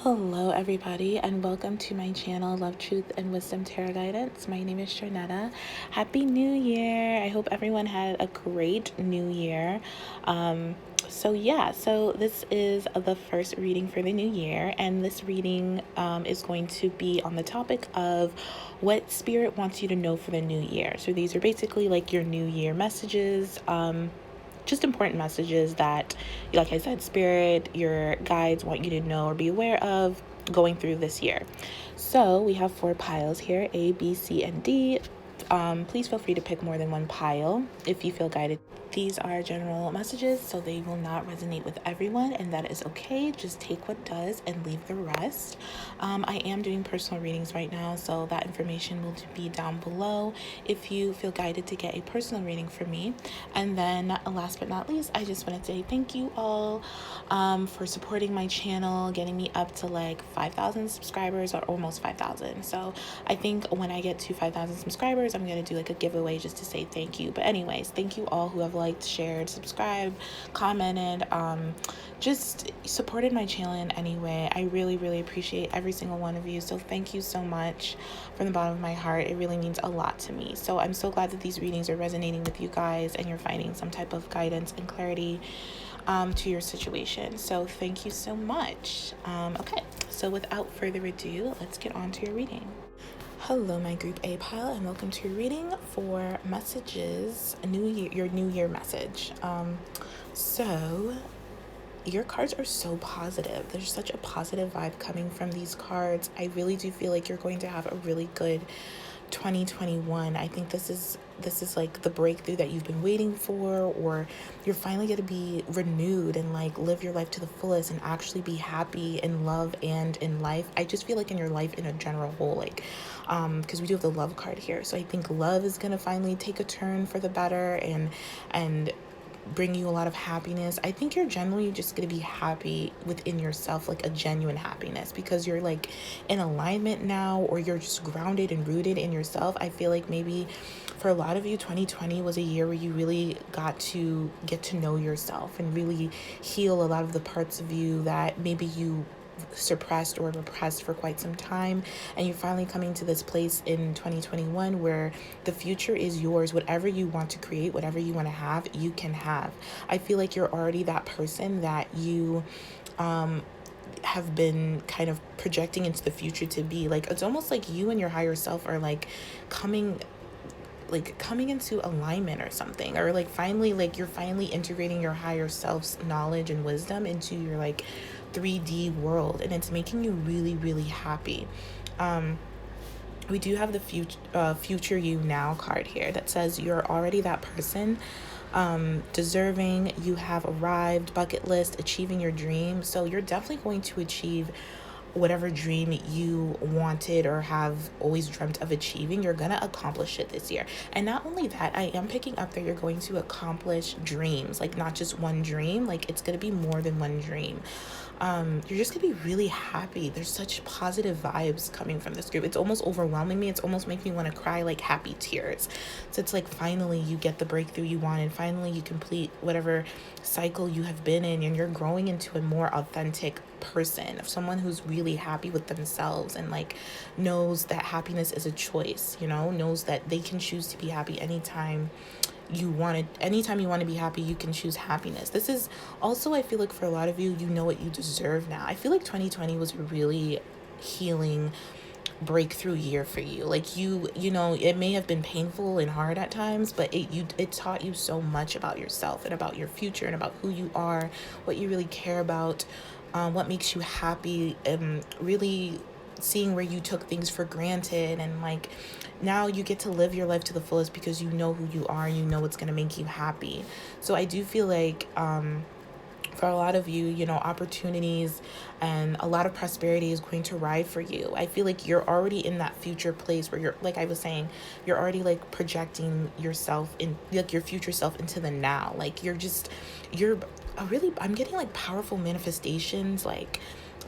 Hello everybody and welcome to my channel Love, Truth, and Wisdom Tarot Guidance. My name is Sharnetta. Happy New Year. I hope everyone had a great new year. So this is the first reading for the new year, and this reading is going to be on the topic of what Spirit wants you to know for the new year. So these are basically like your new year messages, just important messages that, like I said, Spirit, your guides want you to know or be aware of going through this year. So we have 4 piles here, A, B, C, and D. Please feel free to pick more than one pile if you feel guided. These are general messages, so they will not resonate with everyone, and that is okay. Just take what does and leave the rest. I am doing personal readings right now, so that information will be down below if you feel guided to get a personal reading from me. And then last but not least, I just want to say thank you all for supporting my channel, getting me up to like 5,000 subscribers, or almost 5,000. So I think when I get to 5,000 subscribers, I'm going to do like a giveaway just to say thank you. But anyways, thank you all who have liked, shared, subscribed, commented, just supported my channel in any way. I really appreciate every single one of you. So thank you so much from the bottom of my heart. It really means a lot to me. So I'm so glad that these readings are resonating with you guys and you're finding some type of guidance and clarity to your situation. So thank you so much. Okay, so without further ado, let's get on to your reading. Hello, my group A pile, and welcome to your reading for messages, your new year message. So your cards are so positive. There's such a positive vibe coming from these cards. I really do feel like you're going to have a really good 2021. I think this is like the breakthrough that you've been waiting for, or you're finally going to be renewed and like live your life to the fullest and actually be happy in love and in life. I just feel like in your life in a general whole, like because we do have the love card here, so I think love is going to finally take a turn for the better and bring you a lot of happiness. I think you're generally just going to be happy within yourself, like a genuine happiness, because you're like in alignment now, or you're just grounded and rooted in yourself. I feel like maybe for a lot of you, 2020 was a year where you really got to get to know yourself and really heal a lot of the parts of you that maybe you suppressed or repressed for quite some time, and you're finally coming to this place in 2021 where the future is yours. Whatever you want to create, whatever you want to have, you can have. I feel like you're already that person that you have been kind of projecting into the future to be. Like, it's almost like you and your higher self are like coming into alignment or something, or like finally, like you're finally integrating your higher self's knowledge and wisdom into your like 3D world, and it's making you really happy. We do have the future you now card here that says you're already that person, deserving, you have arrived, bucket list, achieving your dream. So you're definitely going to achieve whatever dream you wanted or have always dreamt of achieving. You're gonna accomplish it this year. And not only that, I am picking up that you're going to accomplish dreams, like not just one dream, like it's gonna be more than one dream. You're just gonna be really happy. There's such positive vibes coming from this group. It's almost overwhelming me. It's almost making me want to cry, like happy tears. So it's like finally you get the breakthrough you wanted. Finally you complete whatever cycle you have been in, and you're growing into a more authentic person, of someone who's really happy with themselves and like knows that happiness is a choice, knows that they can choose to be happy anytime you want to be happy. You can choose happiness. This is also, I feel like for a lot of you, you know what you deserve now. I feel like 2020 was a really healing breakthrough year for you. Like you know, it may have been painful and hard at times, but it taught you so much about yourself and about your future and about who you are, what you really care about, what makes you happy, and really seeing where you took things for granted, and like now you get to live your life to the fullest because you know who you are, you know what's going to make you happy. So I do feel like for a lot of you, opportunities and a lot of prosperity is going to ride for you. I feel like you're already in that future place where you're, like I was saying, you're already like projecting yourself in, like your future self into the now. Like I'm getting like powerful manifestations, like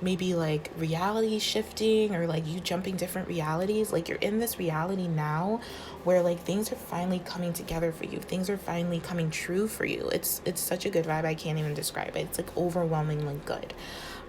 maybe like reality shifting, or like you jumping different realities. Like you're in this reality now where like things are finally coming together for you. Things are finally coming true for you. It's such a good vibe. I can't even describe it. It's like overwhelmingly good.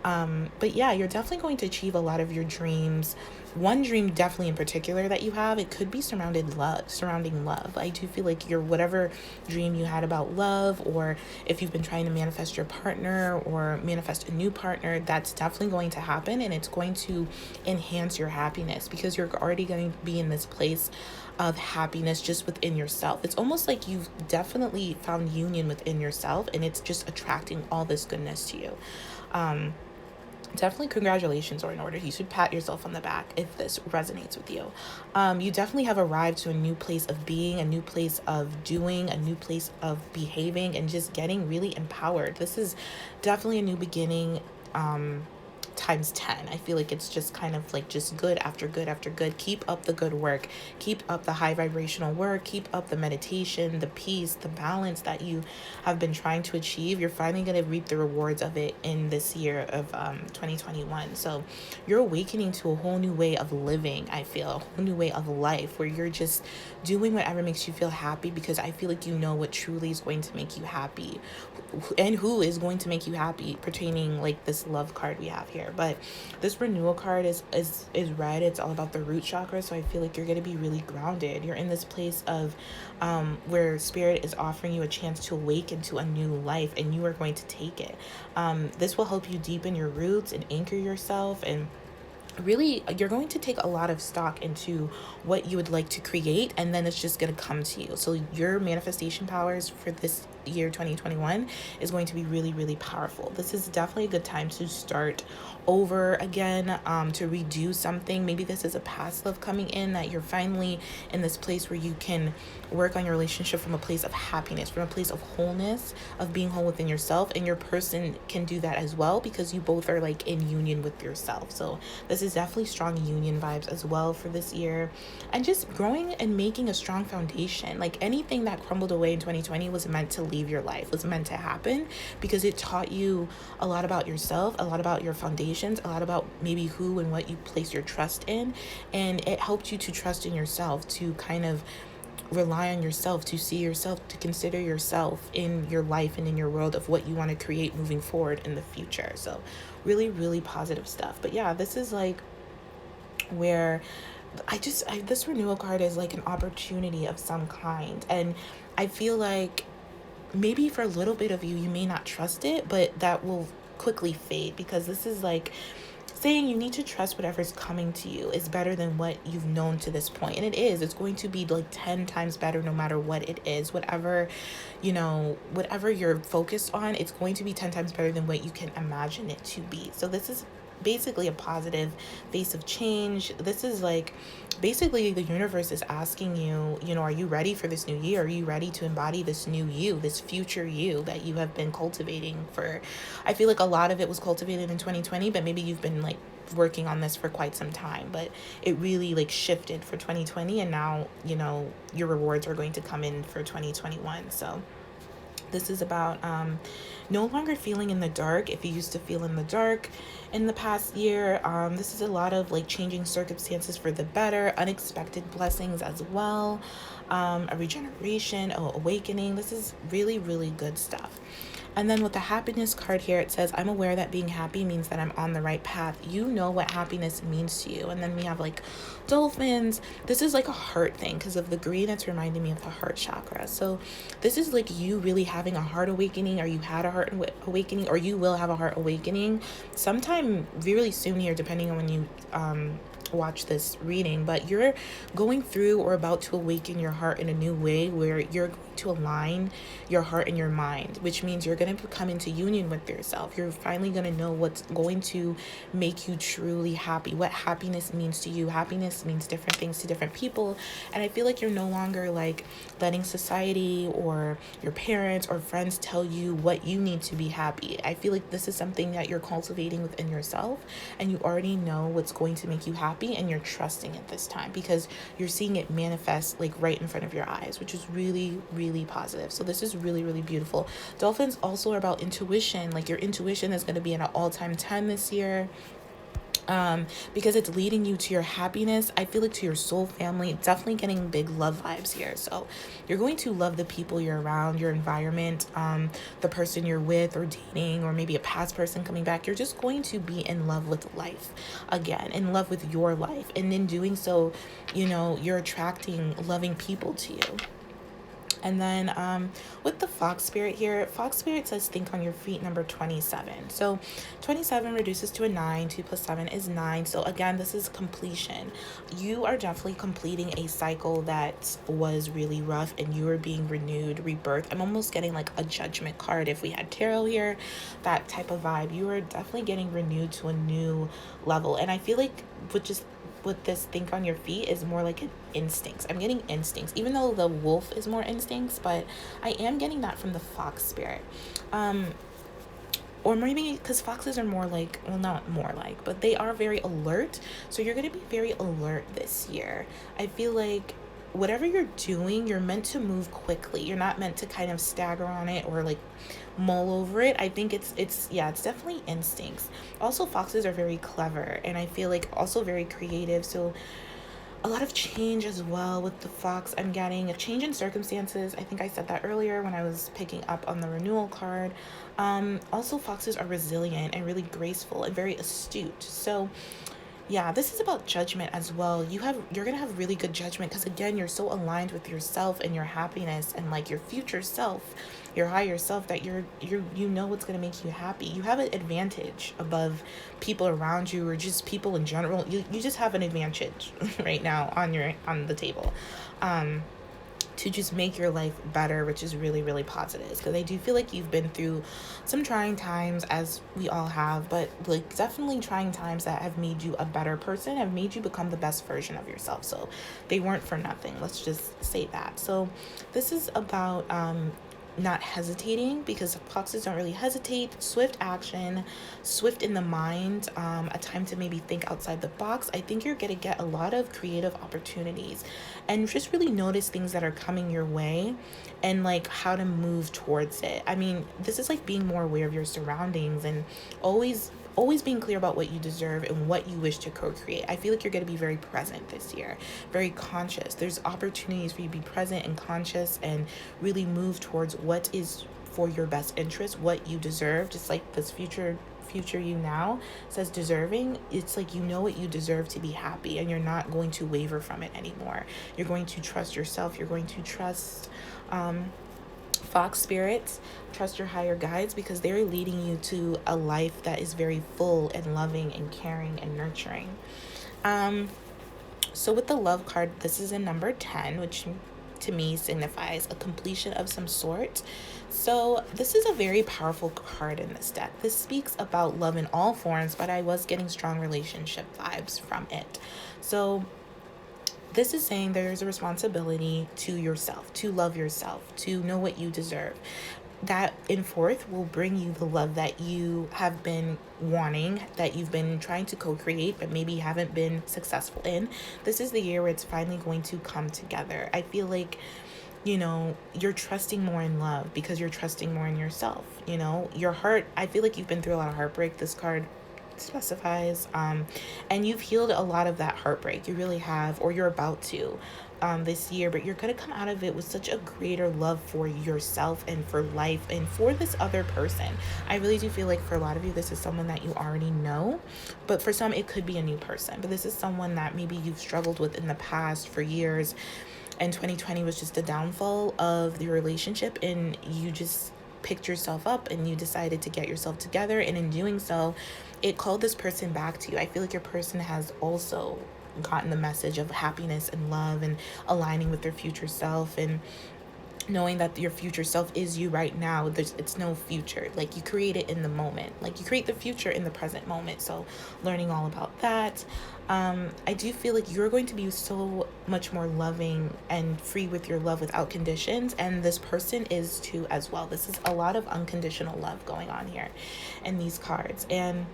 But yeah, you're definitely going to achieve a lot of your dreams. One dream definitely in particular that you have, it could be surrounding love. I do feel like your whatever dream you had about love, or if you've been trying to manifest your partner or manifest a new partner, that's definitely going to happen, and it's going to enhance your happiness because you're already going to be in this place of happiness just within yourself. It's almost like you've definitely found union within yourself, and it's just attracting all this goodness to you. Definitely congratulations are in order. You should pat yourself on the back if this resonates with you. You definitely have arrived to a new place of being, a new place of doing, a new place of behaving, and just getting really empowered. This is definitely a new beginning. Times 10. I feel like it's just kind of like just good after good after good. Keep up the good work. Keep up the high vibrational work. Keep up the meditation, the peace, the balance that you have been trying to achieve. You're finally going to reap the rewards of it in this year of 2021. So you're awakening to a whole new way of living, I feel, a whole new way of life where you're just doing whatever makes you feel happy, because I feel like you know what truly is going to make you happy and who is going to make you happy, pertaining like this love card we have here. But this renewal card is red. It's all about the root chakra, so I feel like you're going to be really grounded. You're in this place of where spirit is offering you a chance to awaken to a new life, and you are going to take it. This will help you deepen your roots and anchor yourself, and really you're going to take a lot of stock into what you would like to create, and then it's just going to come to you. So your manifestation powers for this year 2021 is going to be really, really powerful. This is definitely a good time to start over again, to redo something. Maybe this is a past love coming in, that you're finally in this place where you can work on your relationship from a place of happiness, from a place of wholeness, of being whole within yourself, and your person can do that as well because you both are like in union with yourself. So this is definitely strong union vibes as well for this year, and just growing and making a strong foundation. Like anything that crumbled away in 2020 was meant to leave your life, was meant to happen, because it taught you a lot about yourself, a lot about your foundations, a lot about maybe who and what you place your trust in, and it helped you to trust in yourself, to kind of rely on yourself, to see yourself, to consider yourself in your life and in your world of what you want to create moving forward in the future. So really, really positive stuff. But yeah, this is like where this renewal card is like an opportunity of some kind, and I feel like maybe for a little bit of you, you may not trust it, but that will quickly fade, because this is like saying you need to trust whatever's coming to you is better than what you've known to this point. And it's going to be like 10 times better no matter what it is. Whatever you're focused on, it's going to be 10 times better than what you can imagine it to be. So this is basically a positive face of change. This is like basically the universe is asking you, are you ready for this new year? Are you ready to embody this new you, this future you that you have been cultivating for? I feel like a lot of it was cultivated in 2020, but maybe you've been like working on this for quite some time, but it really like shifted for 2020, and now your rewards are going to come in for 2021. So this is about no longer feeling in the dark. If you used to feel in the dark in the past year, this is a lot of like changing circumstances for the better, unexpected blessings as well, a regeneration, awakening. This is really, really good stuff. And then with the happiness card here, it says, I'm aware that being happy means that I'm on the right path. You know what happiness means to you. And then we have like dolphins. This is like a heart thing because of the green. It's reminding me of the heart chakra. So this is like you really having a heart awakening, or you had a heart awakening, or you will have a heart awakening sometime really soon here, depending on when you watch this reading. But you're going through or about to awaken your heart in a new way, where you're going to align your heart and your mind, which means you're going to come into union with yourself. You're finally going to know what's going to make you truly happy, what happiness means to you. Happiness means different things to different people, and I feel like you're no longer like letting society or your parents or friends tell you what you need to be happy. I feel like this is something that you're cultivating within yourself, and you already know what's going to make you happy, and you're trusting it this time because you're seeing it manifest like right in front of your eyes, which is really, really positive. So this is really, really beautiful. Dolphins also are about intuition. Like your intuition is going to be at an all-time 10 this year. because it's leading you to your happiness. I feel like to your soul family, definitely getting big love vibes here. So you're going to love the people you're around, your environment, the person you're with or dating, or maybe a past person coming back. You're just going to be in love with life again, in love with your life. And in doing so, you're attracting loving people to you. And then with the Fox Spirit here, Fox Spirit says think on your feet, number 27. So 27 reduces to a 9. 2 plus 7 is 9. So again, this is completion. You are definitely completing a cycle that was really rough and you are being renewed, rebirth. I'm almost getting like a judgment card if we had tarot here, that type of vibe. You are definitely getting renewed to a new level. And I feel like with this think on your feet is more like an instincts. I'm getting instincts, even though the wolf is more instincts, but I am getting that from the Fox Spirit. Or maybe because foxes are more like, well, not more like, but they are very alert. So you're going to be very alert this year. I feel like whatever you're doing, you're meant to move quickly. You're not meant to kind of stagger on it or like mull over it. I think it's definitely instincts. Also, foxes are very clever and I feel like also very creative. So a lot of change as well with the fox. I'm getting a change in circumstances. I think I said that earlier when I was picking up on the renewal card. Also, foxes are resilient and really graceful and very astute. So yeah, this is about judgment as well. You're gonna have really good judgment because again, you're so aligned with yourself and your happiness and like your future self, your higher self, that you know what's gonna make you happy. You have an advantage above people around you or just people in general. You just have an advantage right now on the table. To just make your life better, which is really, really positive. Because I do feel like you've been through some trying times, as we all have, but like definitely trying times that have made you a better person, have made you become the best version of yourself. So they weren't for nothing. Let's just say that. So this is about not hesitating, because foxes don't really hesitate. Swift action, swift in the mind, a time to maybe think outside the box. I think you're gonna get a lot of creative opportunities and just really notice things that are coming your way and like how to move towards it. I mean, this is like being more aware of your surroundings and always being clear about what you deserve and what you wish to co-create. I feel like you're going to be very present this year, very conscious. There's opportunities for you to be present and conscious and really move towards what is for your best interest, what you deserve. Just like this future you now says deserving. It's like, you know what you deserve to be happy and you're not going to waver from it anymore. You're going to trust yourself. You're going to trust Fox spirits, trust your higher guides, because they're leading you to a life that is very full and loving and caring and nurturing. So with the love card, this is a number 10, which to me signifies a completion of some sort. So this is a very powerful card in this deck. This speaks about love in all forms, but I was getting strong relationship vibes from it. So this is saying there's a responsibility to yourself, to love yourself, to know what you deserve. That in forth will bring you the love that you have been wanting, that you've been trying to co-create, but maybe haven't been successful in. This is the year where it's finally going to come together. I feel like, you're trusting more in love because you're trusting more in yourself. Your heart, I feel like you've been through a lot of heartbreak. This card specifies, and you've healed a lot of that heartbreak. You really have, or you're about to this year, but you're going to come out of it with such a greater love for yourself and for life and for this other person. I really do feel like for a lot of you, this is someone that you already know, but for some it could be a new person. But this is someone that maybe you've struggled with in the past for years, and 2020 was just a downfall of the relationship, and you just picked yourself up and you decided to get yourself together, and in doing so it called this person back to you. I feel like your person has also gotten the message of happiness and love and aligning with their future self, and knowing that your future self is you right now. It's no future. Like, you create it in the moment. Like, you create the future in the present moment. So learning all about that. I do feel like you're going to be so much more loving and free with your love without conditions. And this person is too as well. This is a lot of unconditional love going on here in these cards. And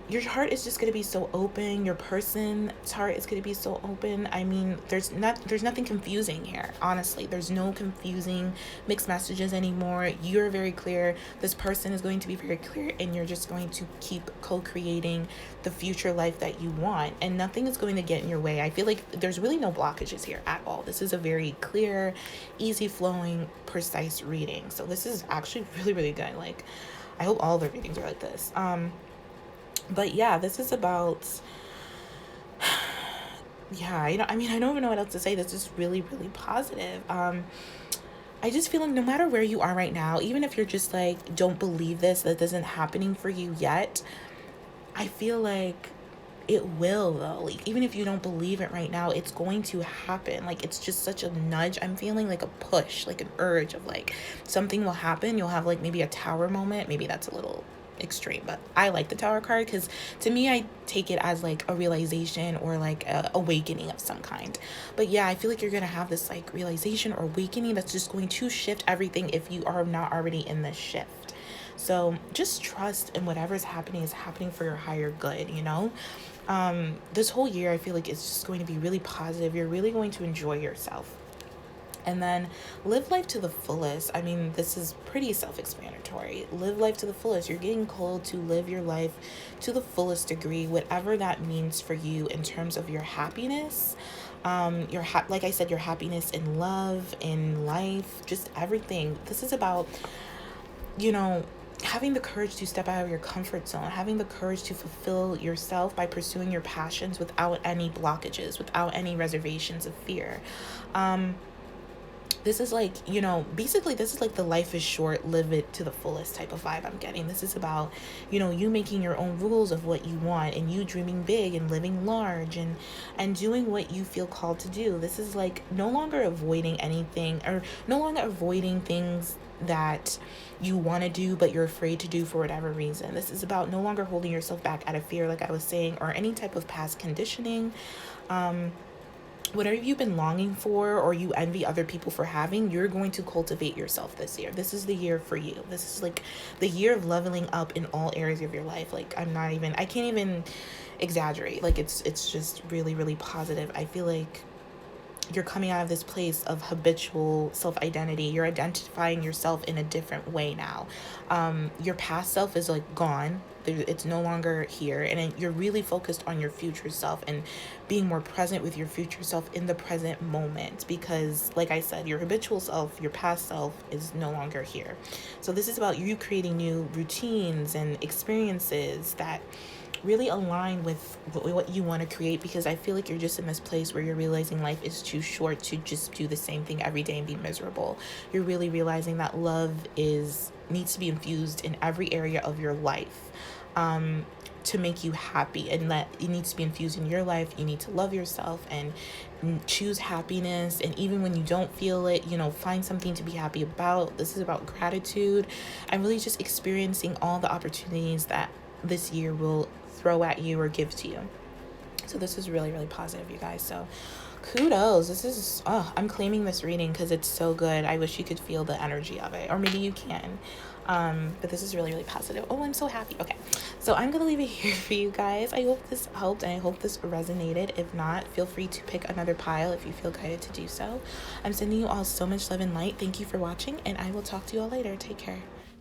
your heart is just going to be so open. Your person's heart is going to be so open. I mean, there's nothing confusing here. Honestly, there's no confusing mixed messages anymore. You're very clear. This person is going to be very clear, and you're just going to keep co-creating the future life that you want, and nothing is going to get in your way. I feel like there's really no blockages here at all. This is a very clear, easy flowing, precise reading. So this is actually really, really good. Like, I hope all the readings are like this. But yeah, this is about, yeah, I don't even know what else to say. This is really, really positive. I just feel like no matter where you are right now, even if you're just like, don't believe this, that isn't happening for you yet, I feel like it will though. Like, even if you don't believe it right now, it's going to happen. Like, it's just such a nudge. I'm feeling like a push, like an urge of like something will happen. You'll have like maybe a tower moment. Maybe that's a little extreme, but I like the tower card because to me I take it as like a realization or like a awakening of some kind. But yeah, I feel like you're gonna have this like realization or awakening that's just going to shift everything if you are not already in this shift. So just trust in whatever's happening is happening for your higher good, you know. This whole year I feel like it's just going to be really positive. You're really going to enjoy yourself. And then live life to the fullest. I mean, this is pretty self-explanatory. Live life to the fullest. You're getting called to live your life to the fullest degree, whatever that means for you in terms of your happiness. Like I said, your happiness in love, in life, just everything. This is about, you know, having the courage to step out of your comfort zone, having the courage to fulfill yourself by pursuing your passions without any blockages, without any reservations of fear. This is like, you know, basically this is like the life is short, live it to the fullest type of vibe I'm getting. This is about, you know, you making your own rules of what you want and you dreaming big and living large and doing what you feel called to do. This is like no longer avoiding anything or no longer avoiding things that you want to do but you're afraid to do for whatever reason. This is about no longer holding yourself back out of fear, like I was saying, or any type of past conditioning. Whatever you've been longing for or you envy other people for having, you're going to cultivate yourself this year. This is the year for you. This is like the year of leveling up in all areas of your life. Like, I can't even exaggerate. Like, it's just really, really positive. I feel like you're coming out of this place of habitual self-identity. You're identifying yourself in a different way now. Your past self is like gone. It's no longer here. And you're really focused on your future self and being more present with your future self in the present moment. Because like I said, your habitual self, your past self is no longer here. So this is about you creating new routines and experiences that really align with what you want to create, because I feel like you're just in this place where you're realizing life is too short to just do the same thing every day and be miserable. You're really realizing that love needs to be infused in every area of your life to make you happy, and that it needs to be infused in your life. You need to love yourself and choose happiness, and even when you don't feel it, you know, find something to be happy about. This is about gratitude and really just experiencing all the opportunities that this year will throw at you or give to you. So this is really, really positive, you guys. So kudos. This is, I'm claiming this reading because it's so good. I wish you could feel the energy of it, or maybe you can. But this is really, really positive. Oh, I'm so happy. Okay, so I'm gonna leave it here for you guys. I hope this helped and I hope this resonated. If not, feel free to pick another pile if you feel guided to do so. I'm sending you all so much love and light. Thank you for watching, and I will talk to you all later. Take care.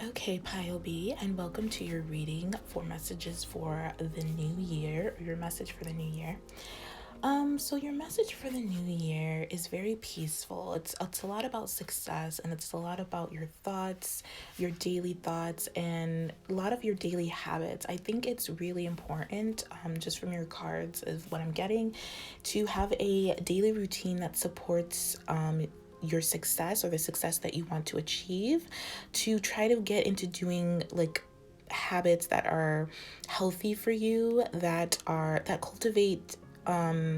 Okay, Pile B, and welcome to your reading for messages for the new year, or your message for the new year. So your message for the new year is very peaceful. It's a lot about success, and it's a lot about your thoughts, your daily thoughts, and a lot of your daily habits. I think it's really important, just from your cards is what I'm getting, to have a daily routine that supports your success or the success that you want to achieve, to try to get into doing like habits that are healthy for you, that cultivate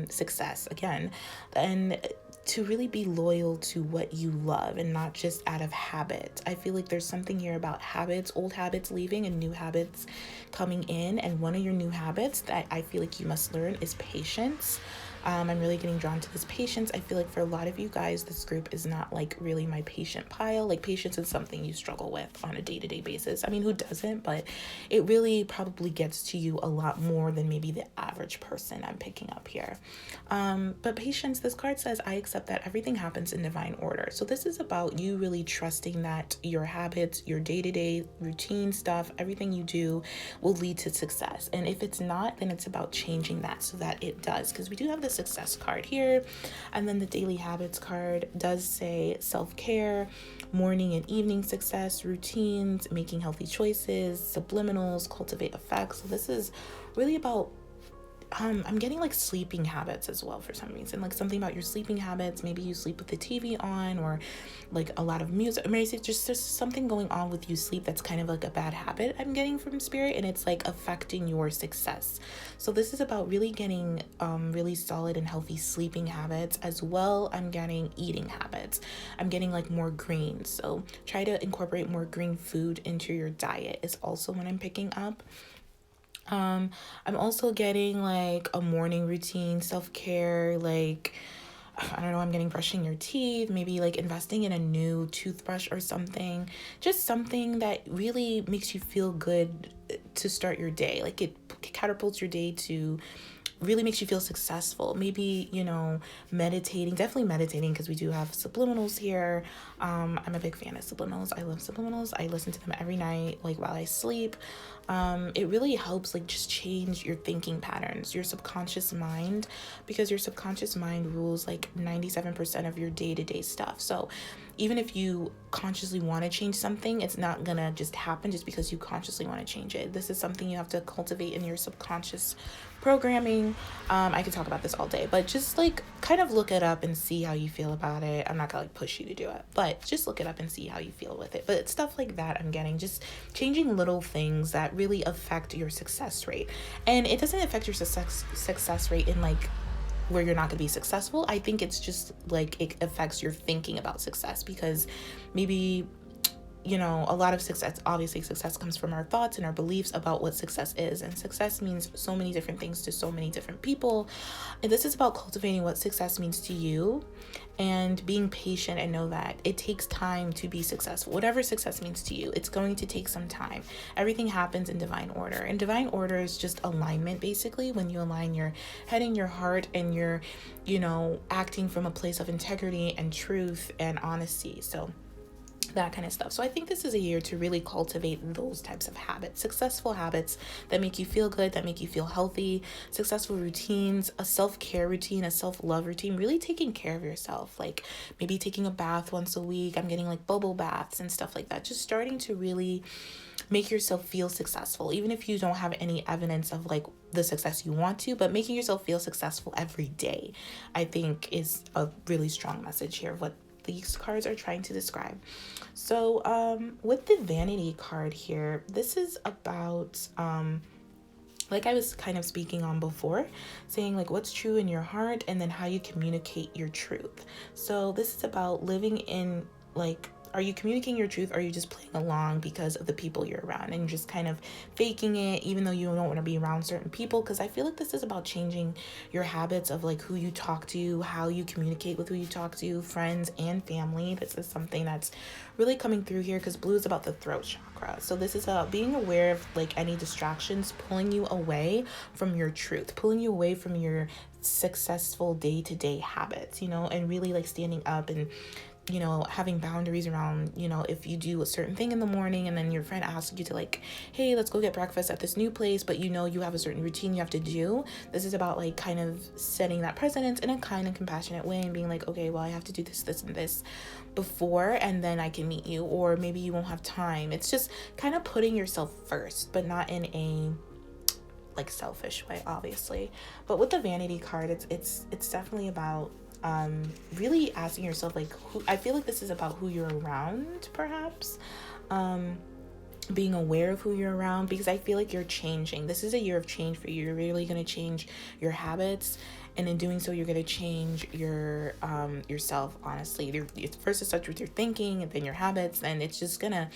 success again, and to really be loyal to what you love and not just out of habit. I feel like there's something here about habits, old habits leaving and new habits coming in, and one of your new habits that I feel like you must learn is patience. I'm really getting drawn to this patience. I feel like for a lot of you guys, this group is not like really my patient pile. Like patience is something you struggle with on a day-to-day basis. I mean, who doesn't? But it really probably gets to you a lot more than maybe the average person I'm picking up here. But patience, this card says, I accept that everything happens in divine order. So this is about you really trusting that your habits, your day-to-day routine stuff, everything you do will lead to success. And if it's not, then it's about changing that so that it does. Because we do have the success card here. And then the daily habits card does say self-care, morning and evening success, routines, making healthy choices, subliminals, cultivate effects. So this is really about I'm getting like sleeping habits as well for some reason, like something about your sleeping habits. Maybe you sleep with the TV on, or like a lot of music. I mean, it's just there's something going on with you sleep that's kind of like a bad habit I'm getting from spirit, and it's like affecting your success. So this is about really getting really solid and healthy sleeping habits as well. I'm getting eating habits. I'm getting like more greens. So try to incorporate more green food into your diet is also what I'm picking up. I'm also getting like a morning routine, self-care, like I don't know, I'm getting brushing your teeth, maybe like investing in a new toothbrush or something. Just something that really makes you feel good to start your day. Like it catapults your day to really makes you feel successful. Maybe, meditating, definitely meditating, because we do have subliminals here. I'm a big fan of subliminals. I love subliminals. I listen to them every night, like while I sleep. It really helps like just change your thinking patterns, your subconscious mind, because your subconscious mind rules like 97% of your day-to-day stuff. So even if you consciously want to change something, it's not gonna just happen just because you consciously want to change it. This is something you have to cultivate in your subconscious programming. I could talk about this all day, but just like kind of look it up and see how you feel about it. I'm not gonna like push you to do it, but just look it up and see how you feel with it. But stuff like that, I'm getting just changing little things that really affect your success rate. And it doesn't affect your success rate in like where you're not going to be successful. I think it's just like it affects your thinking about success, because maybe a lot of success, obviously success comes from our thoughts and our beliefs about what success is, and success means so many different things to so many different people. And this is about cultivating what success means to you and being patient, and know that it takes time to be successful. Whatever success means to you, it's going to take some time. Everything happens in divine order, and divine order is just alignment. Basically, when you align your head and your heart, and you're acting from a place of integrity and truth and honesty. So that kind of stuff. So I think this is a year to really cultivate those types of habits, successful habits that make you feel good, that make you feel healthy, successful routines, a self-care routine, a self-love routine, really taking care of yourself, like maybe taking a bath once a week. I'm getting like bubble baths and stuff like that. Just starting to really make yourself feel successful, even if you don't have any evidence of like the success you want to, but making yourself feel successful every day, I think is a really strong message here of what these cards are trying to describe. So with the vanity card here, this is about like I was kind of speaking on before, saying like what's true in your heart, and then how you communicate your truth. So this is about living in like, are you communicating your truth, or are you just playing along because of the people you're around and just kind of faking it, even though you don't want to be around certain people? Because I feel like this is about changing your habits of like who you talk to, how you communicate with who you talk to, friends and family. This is something that's really coming through here, because blue is about the throat chakra. So this is about being aware of like any distractions pulling you away from your truth, pulling you away from your successful day-to-day habits, and really like standing up and having boundaries around, if you do a certain thing in the morning and then your friend asks you to like, hey, let's go get breakfast at this new place, but you have a certain routine you have to do. This is about like kind of setting that precedent in a kind and compassionate way, and being like, okay, well, I have to do this, this, and this before, and then I can meet you, or maybe you won't have time. It's just kind of putting yourself first, but not in a like selfish way, obviously. But with the vanity card, it's definitely about really asking yourself like, who, I feel like this is about who you're around, perhaps. being aware of who you're around, because I feel like you're changing. This is a year of change for you. You're really going to change your habits, and in doing so, you're going to change your yourself. Honestly, first it starts with your thinking, and then your habits, and it's just gonna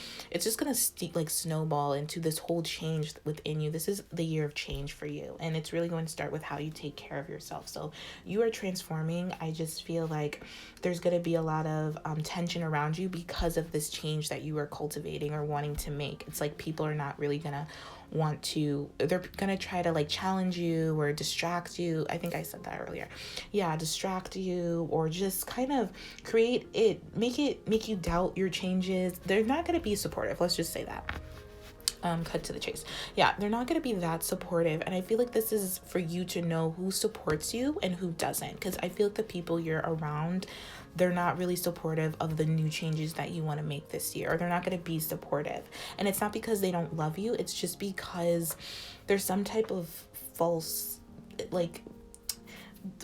like snowball into this whole change within you. This is the year of change for you, and it's really going to start with how you take care of yourself. So you are transforming. I just feel like there's going to be a lot of tension around you because of this change that you are cultivating or wanting to make. It's like people are not really gonna they're gonna try to like challenge you or distract you. I think I said that earlier. Yeah, distract you, or just kind of make you doubt your changes. They're not gonna be supportive, let's just say that. Cut to the chase. Yeah, they're not going to be that supportive. And I feel like this is for you to know who supports you and who doesn't. Because I feel like the people you're around, they're not really supportive of the new changes that you want to make this year. Or they're not going to be supportive. And it's not because they don't love you. It's just because there's some type of false, like,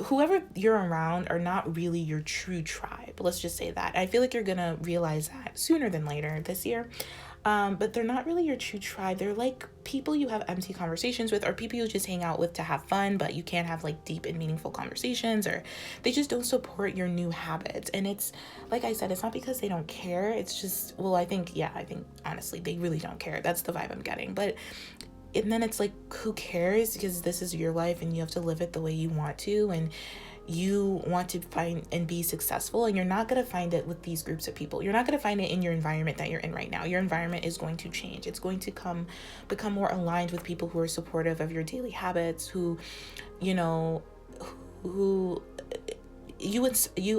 whoever you're around are not really your true tribe. Let's just say that. I feel like you're going to realize that sooner than later this year. But they're not really your true tribe. They're like people you have empty conversations with, or people you just hang out with to have fun, but you can't have like deep and meaningful conversations, or they just don't support your new habits. And it's, like I said, it's not because they don't care. It's just, well, I think honestly, they really don't care. That's the vibe I'm getting. And then it's like, who cares? Because this is your life and you have to live it the way you want to. And you want to find and be successful, and you're not going to find it with these groups of people. You're not going to find it in your environment that you're in right now. Your environment is going to change. It's going to become more aligned with people who are supportive of your daily habits, who you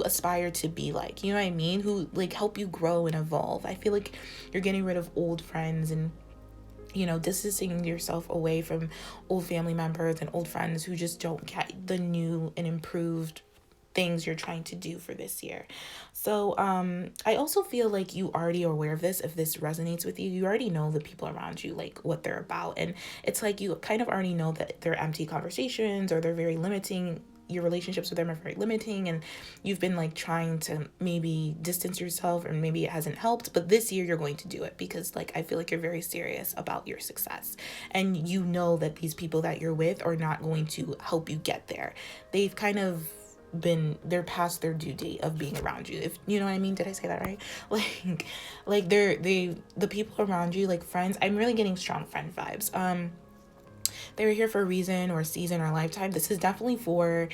aspire to be like, you know what I mean? Who like help you grow and evolve. I feel like you're getting rid of old friends and distancing yourself away from old family members and old friends who just don't get the new and improved things you're trying to do for this year. So I also feel like you already are aware of this. If this resonates with you, you already know the people around you, like what they're about. And it's like you kind of already know that they're empty conversations, or they're very limiting. Your relationships with them are very limiting, and you've been like trying to maybe distance yourself, or maybe it hasn't helped. But this year you're going to do it, because like I feel like you're very serious about your success, and you know that these people that you're with are not going to help you get there. They've kind of they're past their due date of being around you, if you know what I mean. Did I say that right? Like the people around you, like friends, I'm really getting strong friend vibes. They were here for a reason, or a season, or a lifetime. This is definitely for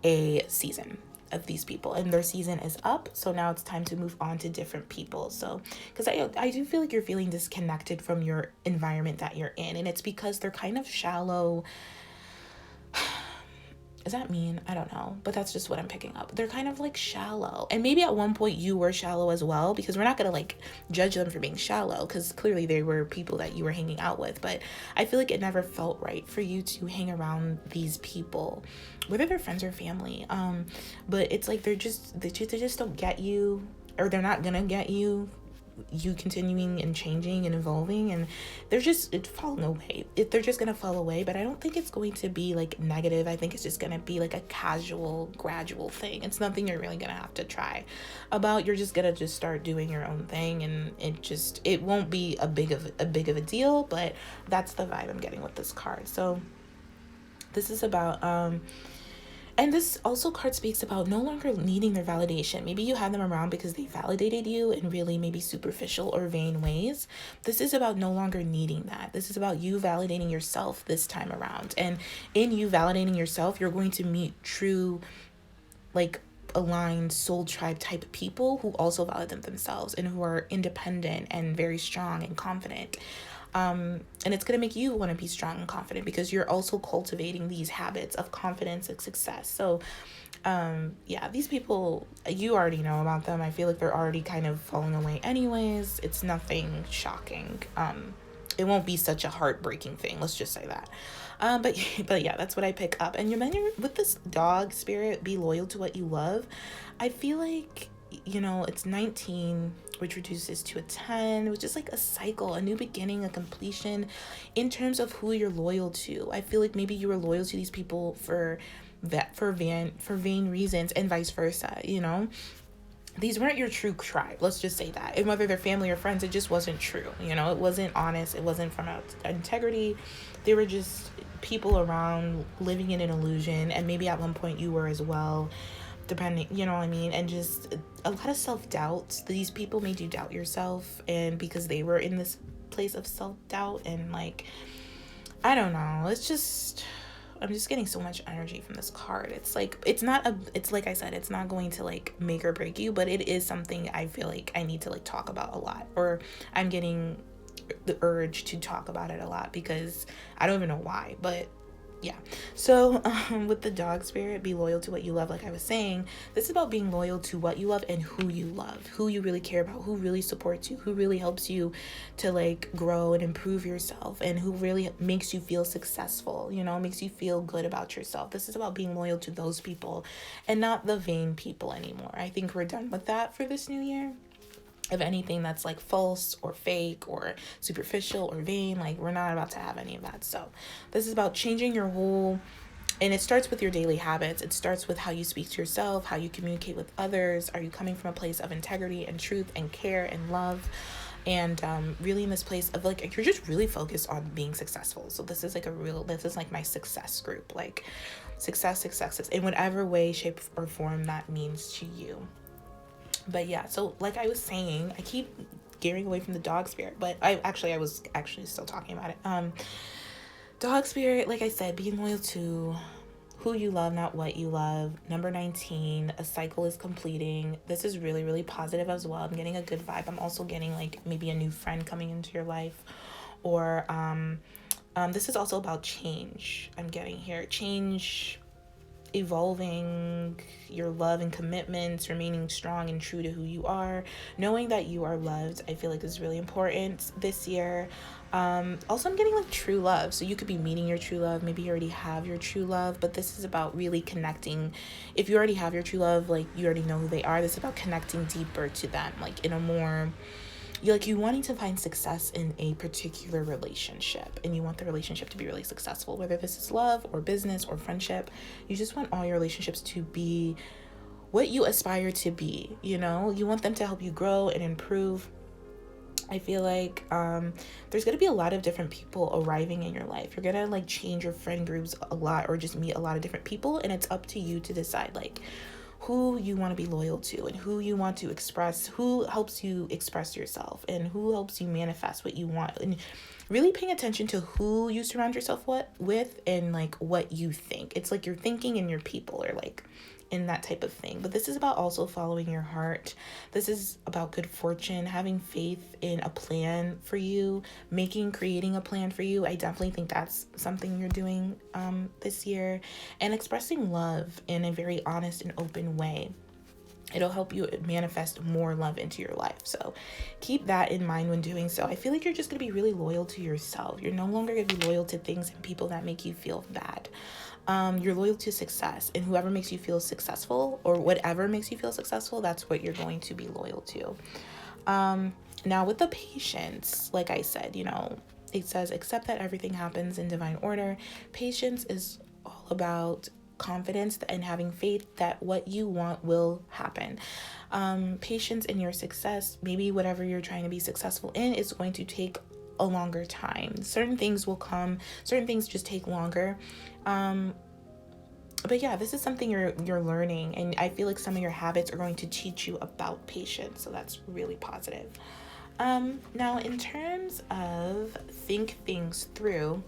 a season of these people, and their season is up. So now it's time to move on to different people. So because I do feel like you're feeling disconnected from your environment that you're in, and it's because they're kind of shallow. Does that mean? I don't know, but that's just what I'm picking up. They're kind of like shallow, and maybe at one point you were shallow as well, because we're not going to like judge them for being shallow, because clearly they were people that you were hanging out with. But I feel like it never felt right for you to hang around these people, whether they're friends or family. But it's like they just don't get you, or they're not gonna get you continuing and changing and evolving, and they're just falling away. They're just gonna fall away. But I don't think it's going to be like negative. I think it's just gonna be like a casual, gradual thing. It's nothing you're really gonna have to try about. You're just gonna start doing your own thing, and it won't be a big of a deal. But that's the vibe I'm getting with this card. So this is about and this also card speaks about no longer needing their validation. Maybe you had them around because they validated you in really maybe superficial or vain ways. This is about no longer needing that. This is about you validating yourself this time around. And in you validating yourself, you're going to meet true, like, aligned soul tribe type people who also validate themselves and who are independent and very strong and confident. And it's going to make you want to be strong and confident, because you're also cultivating these habits of confidence and success. So, these people, you already know about them. I feel like they're already kind of falling away anyways. It's nothing shocking. It won't be such a heartbreaking thing. Let's just say that. But yeah, that's what I pick up. And you're with this dog spirit, be loyal to what you love. I feel like, it's 19, which reduces to a 10, which is like a cycle, a new beginning, a completion in terms of who you're loyal to. I feel like maybe you were loyal to these people for vain reasons, and vice versa, these weren't your true tribe. Let's just say that. And whether they're family or friends, it just wasn't true. You know, it wasn't honest. It wasn't from integrity. They were just people around living in an illusion. And maybe at one point you were as well, depending, you know what I mean? And just a lot of self-doubt. These people made you doubt yourself. And because they were in this place of self-doubt and like, I don't know. I'm just getting so much energy from this card. It's like, it's like I said, it's not going to like make or break you, but it is something I feel like I need to like talk about a lot, or I'm getting the urge to talk about it a lot because I don't even know why, but yeah. So with the dog spirit, be loyal to what you love. Like I was saying, this is about being loyal to what you love and who you love, who you really care about, who really supports you, who really helps you to like grow and improve yourself, and who really makes you feel successful, you know, makes you feel good about yourself. This is about being loyal to those people and not the vain people anymore. I think we're done with that for this new year. Of anything that's like false or fake or superficial or vain, like we're not about to have any of that. So this is about changing your whole, and it starts with your daily habits. It starts with how you speak to yourself, how you communicate with others. Are you coming from a place of integrity and truth and care and love? And really in this place of like, you're just really focused on being successful. So this is like my success group, like success in whatever way, shape, or form that means to you. But yeah, so like I was saying, I keep gearing away from the dog spirit, but I was actually still talking about it. Dog spirit, like I said, being loyal to who you love, not what you love. Number 19, a cycle is completing. This is really, really positive as well. I'm getting a good vibe. I'm also getting like maybe a new friend coming into your life, or this is also about change. I'm getting here, change, evolving your love and commitments, remaining strong and true to who you are, knowing that you are loved. I feel like is really important this year. Also, I'm getting like true love. So you could be meeting your true love. Maybe you already have your true love, but this is about really connecting. If you already have your true love, like you already know who they are, this is about connecting deeper to them, like in a more, you wanting to find success in a particular relationship, and you want the relationship to be really successful, whether this is love or business or friendship. You just want all your relationships to be what you aspire to be, you know? You want them to help you grow and improve. I feel like there's going to be a lot of different people arriving in your life. You're going to like change your friend groups a lot, or just meet a lot of different people, and it's up to you to decide like who you want to be loyal to, and who you want to express, who helps you express yourself, and who helps you manifest what you want. And really paying attention to who you surround yourself with and like what you think. It's like your thinking and your people are like in that type of thing. But this is about also following your heart. This is about good fortune, having faith in a plan for you, creating a plan for you. I definitely think that's something you're doing this year, and expressing love in a very honest and open way. It'll help you manifest more love into your life. So keep that in mind when doing so. I feel like you're just going to be really loyal to yourself. You're no longer going to be loyal to things and people that make you feel bad. You're loyal to success, and whoever makes you feel successful, or whatever makes you feel successful, that's what you're going to be loyal to. Now with the patience, like I said, it says, accept that everything happens in divine order. Patience is all about confidence and having faith that what you want will happen. Patience in your success, maybe whatever you're trying to be successful in, is going to take a longer time. Certain things will come, certain things just take longer. But yeah, this is something you're learning, and I feel like some of your habits are going to teach you about patience, so that's really positive. Now in terms of think things through,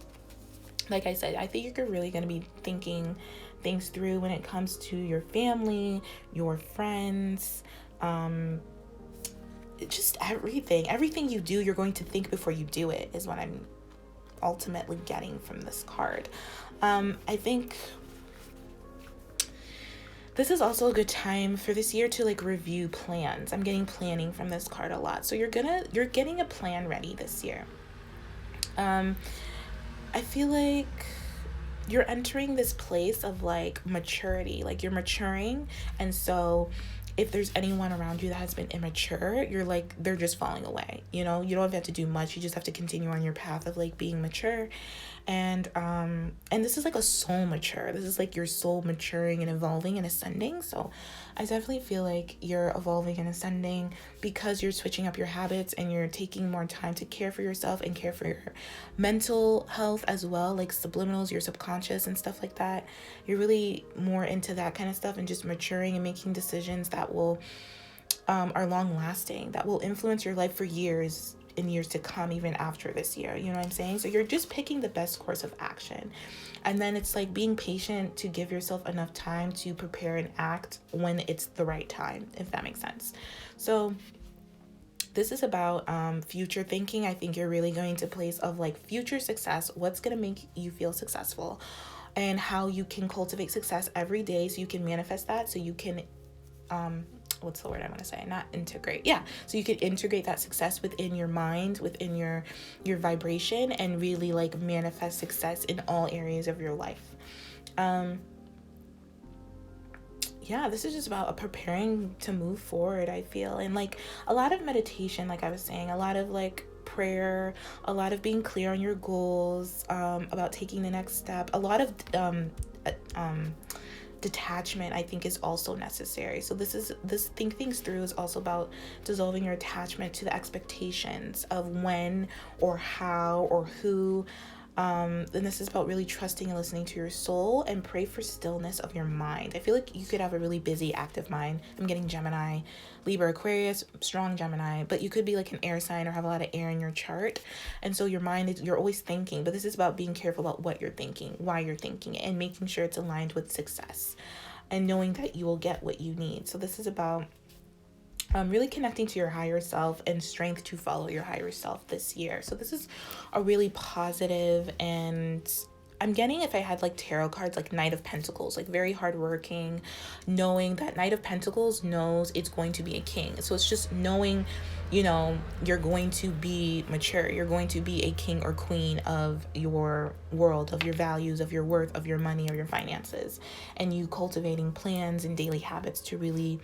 like I said, I think you're really going to be thinking things through when it comes to your family, your friends, just everything you do, you're going to think before you do it, is what I'm ultimately getting from this card. I think this is also a good time for this year to like review plans. I'm getting planning from this card a lot. So you're getting a plan ready this year. I feel like you're entering this place of like maturity, like you're maturing. And so if there's anyone around you that has been immature, they're just falling away. You don't have to do much. You just have to continue on your path of like being mature. And this is like a soul mature. This is like your soul maturing and evolving and ascending. So I definitely feel like you're evolving and ascending because you're switching up your habits and you're taking more time to care for yourself and care for your mental health as well, like subliminals, your subconscious and stuff like that. You're really more into that kind of stuff and just maturing and making decisions that will are long lasting, that will influence your life for years in years to come, even after this year. You know what I'm saying? So you're just picking the best course of action. And then it's like being patient to give yourself enough time to prepare and act when it's the right time, if that makes sense. So this is about future thinking. I think you're really going to a place of like future success. What's going to make you feel successful and how you can cultivate success every day so you can manifest that, so you can what's the word I want to say? Not integrate. Yeah. So you could integrate that success within your mind, within your vibration, and really like manifest success in all areas of your life. Yeah, this is just about preparing to move forward, I feel. And like a lot of meditation, like I was saying, a lot of like prayer, a lot of being clear on your goals, about taking the next step, a lot of detachment, I think, is also necessary. So this think things through is also about dissolving your attachment to the expectations of when or how or who. And this is about really trusting and listening to your soul, and pray for stillness of your mind. I feel like you could have a really busy, active mind. I'm getting Gemini, Libra, Aquarius, strong Gemini, but you could be like an air sign or have a lot of air in your chart. And so your mind is, you're always thinking, but this is about being careful about what you're thinking, why you're thinking it, and making sure it's aligned with success and knowing that you will get what you need. So this is about really connecting to your higher self and strength to follow your higher self this year. So this is a really positive, and I'm getting, if I had like tarot cards, like Knight of Pentacles, like very hardworking, knowing that Knight of Pentacles knows it's going to be a king. So it's just knowing, you know, you're going to be mature. You're going to be a king or queen of your world, of your values, of your worth, of your money, of your finances, and you cultivating plans and daily habits to really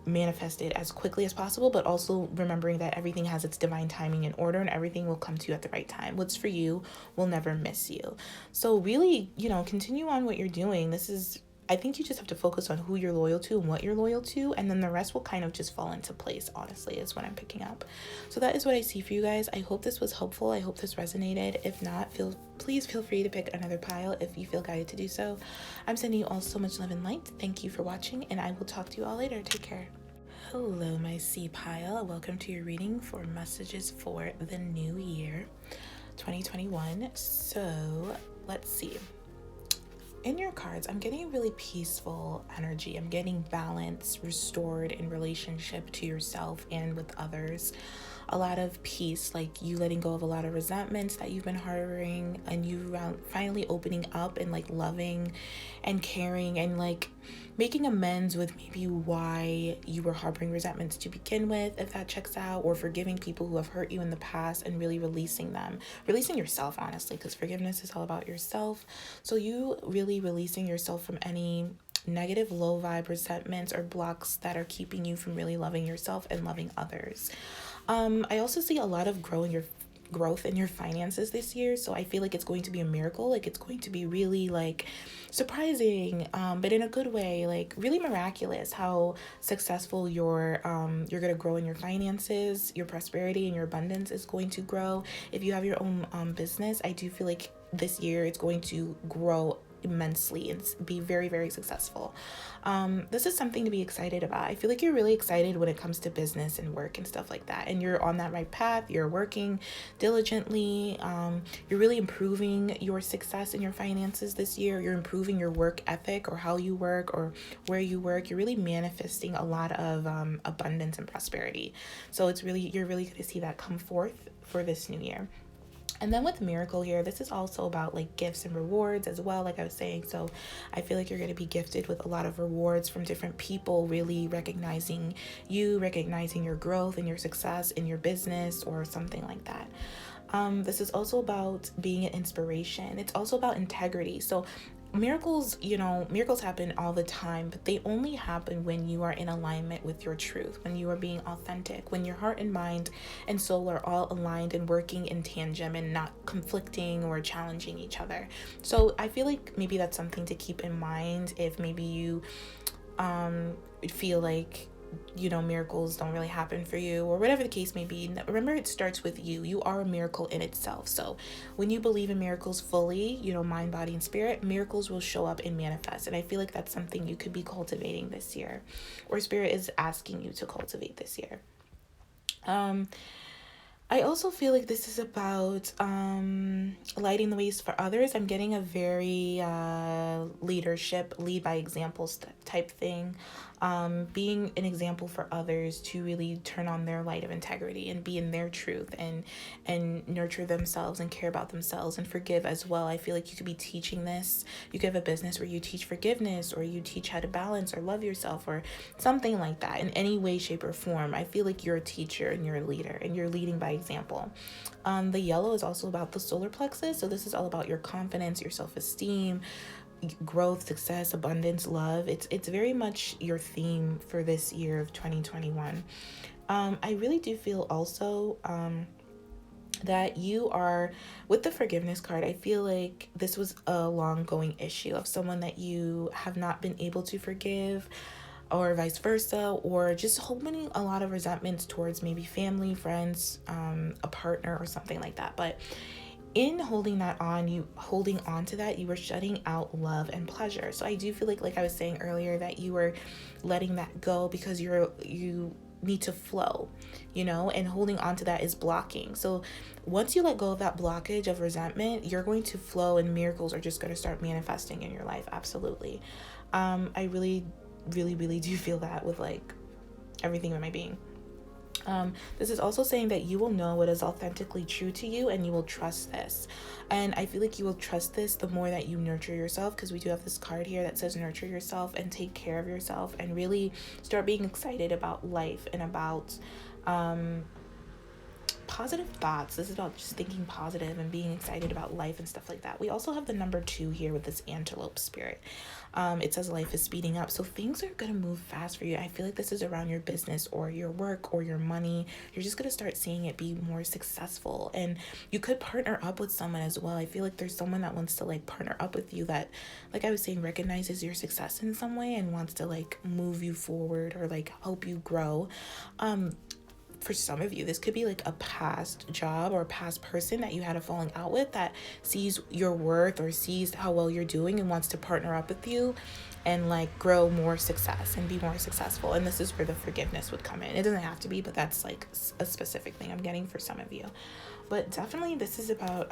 manifest it as quickly as possible, but also remembering that everything has its divine timing and order, and everything will come to you at the right time. What's for you will never miss you. So really, you know, continue on what you're doing. This is, I think you just have to focus on who you're loyal to and what you're loyal to, and then the rest will kind of just fall into place, honestly, is what I'm picking up. So that is what I see for you guys. I hope this was helpful. I hope this resonated. If not, please feel free to pick another pile if you feel guided to do so. I'm sending you all so much love and light. Thank you for watching, and I will talk to you all later. Take care. Hello, my C pile. Welcome to your reading for messages for the new year, 2021. So let's see. In your cards, I'm getting really peaceful energy. I'm getting balance restored in relationship to yourself and with others. A lot of peace, like you letting go of a lot of resentments that you've been harboring, and you finally opening up and like loving and caring and like making amends with maybe why you were harboring resentments to begin with, if that checks out, or forgiving people who have hurt you in the past and really releasing them, releasing yourself, honestly, because forgiveness is all about yourself. So you really releasing yourself from any negative low vibe resentments or blocks that are keeping you from really loving yourself and loving others. I also see a lot of growth in your finances this year. So I feel like it's going to be a miracle. Like it's going to be really like surprising, but in a good way, like really miraculous how successful you're going to grow in your finances. Your prosperity and your abundance is going to grow. If you have your own business, I do feel like this year it's going to grow immensely and be very, very successful. This is something to be excited about. I feel like you're really excited when it comes to business and work and stuff like that, and you're on that right path. You're working diligently. You're really improving your success in your finances this year. You're improving your work ethic or how you work or where you work. You're really manifesting a lot of abundance and prosperity. So you're really going to see that come forth for this new year. And then with miracle here, this is also about like gifts and rewards as well, like I was saying. So I feel like you're going to be gifted with a lot of rewards from different people, really recognizing your growth and your success in your business or something like that. This is also about being an inspiration. It's also about integrity. So miracles, miracles happen all the time, but they only happen when you are in alignment with your truth, when you are being authentic, when your heart and mind and soul are all aligned and working in tandem and not conflicting or challenging each other. So I feel like maybe that's something to keep in mind if maybe you feel like miracles don't really happen for you, or whatever the case may be. Remember, it starts with you. You are a miracle in itself. So when you believe in miracles fully, mind, body, and spirit, miracles will show up and manifest. And I feel like that's something you could be cultivating this year, or spirit is asking you to cultivate this year. I also feel like this is about lighting the ways for others. I'm getting a very leadership, lead by example type thing. Being an example for others to really turn on their light of integrity and be in their truth and nurture themselves and care about themselves and forgive as well. I feel like you could be teaching this. You could have a business where you teach forgiveness, or you teach how to balance or love yourself, or something like that in any way, shape, or form. I feel like you're a teacher and you're a leader and you're leading by example. The yellow is also about the solar plexus. So this is all about your confidence, your self-esteem, growth, success, abundance, love. It's very much your theme for this year of 2021. I really do feel also that you are, with the forgiveness card, I feel like this was a long-going issue of someone that you have not been able to forgive, or vice versa, or just holding a lot of resentments towards maybe family, friends, a partner, or something like that. But in holding on to that, you were shutting out love and pleasure. So I do feel like I was saying earlier, that you were letting that go because you need to flow, and holding on to that is blocking. So once you let go of that blockage of resentment, you're going to flow, and miracles are just going to start manifesting in your life. Absolutely. I really do feel that with everything in my being. This is also saying that you will know what is authentically true to you, and you will trust this. And I feel like you will trust this the more that you nurture yourself, because we do have this card here that says nurture yourself and take care of yourself and really start being excited about life and about positive thoughts. This is about just thinking positive and being excited about life and stuff like that. We also have the number 2 here with this antelope spirit. It says life is speeding up. So things are going to move fast for you. I feel like this is around your business or your work or your money. You're just going to start seeing it be more successful. And you could partner up with someone as well. I feel like there's someone that wants to partner up with you that, like I was saying, recognizes your success in some way and wants to move you forward or help you grow. For some of you, this could be a past job or a past person that you had a falling out with that sees your worth or sees how well you're doing and wants to partner up with you and grow more success and be more successful. And this is where the forgiveness would come in. It doesn't have to be, but that's a specific thing I'm getting for some of you. But definitely this is about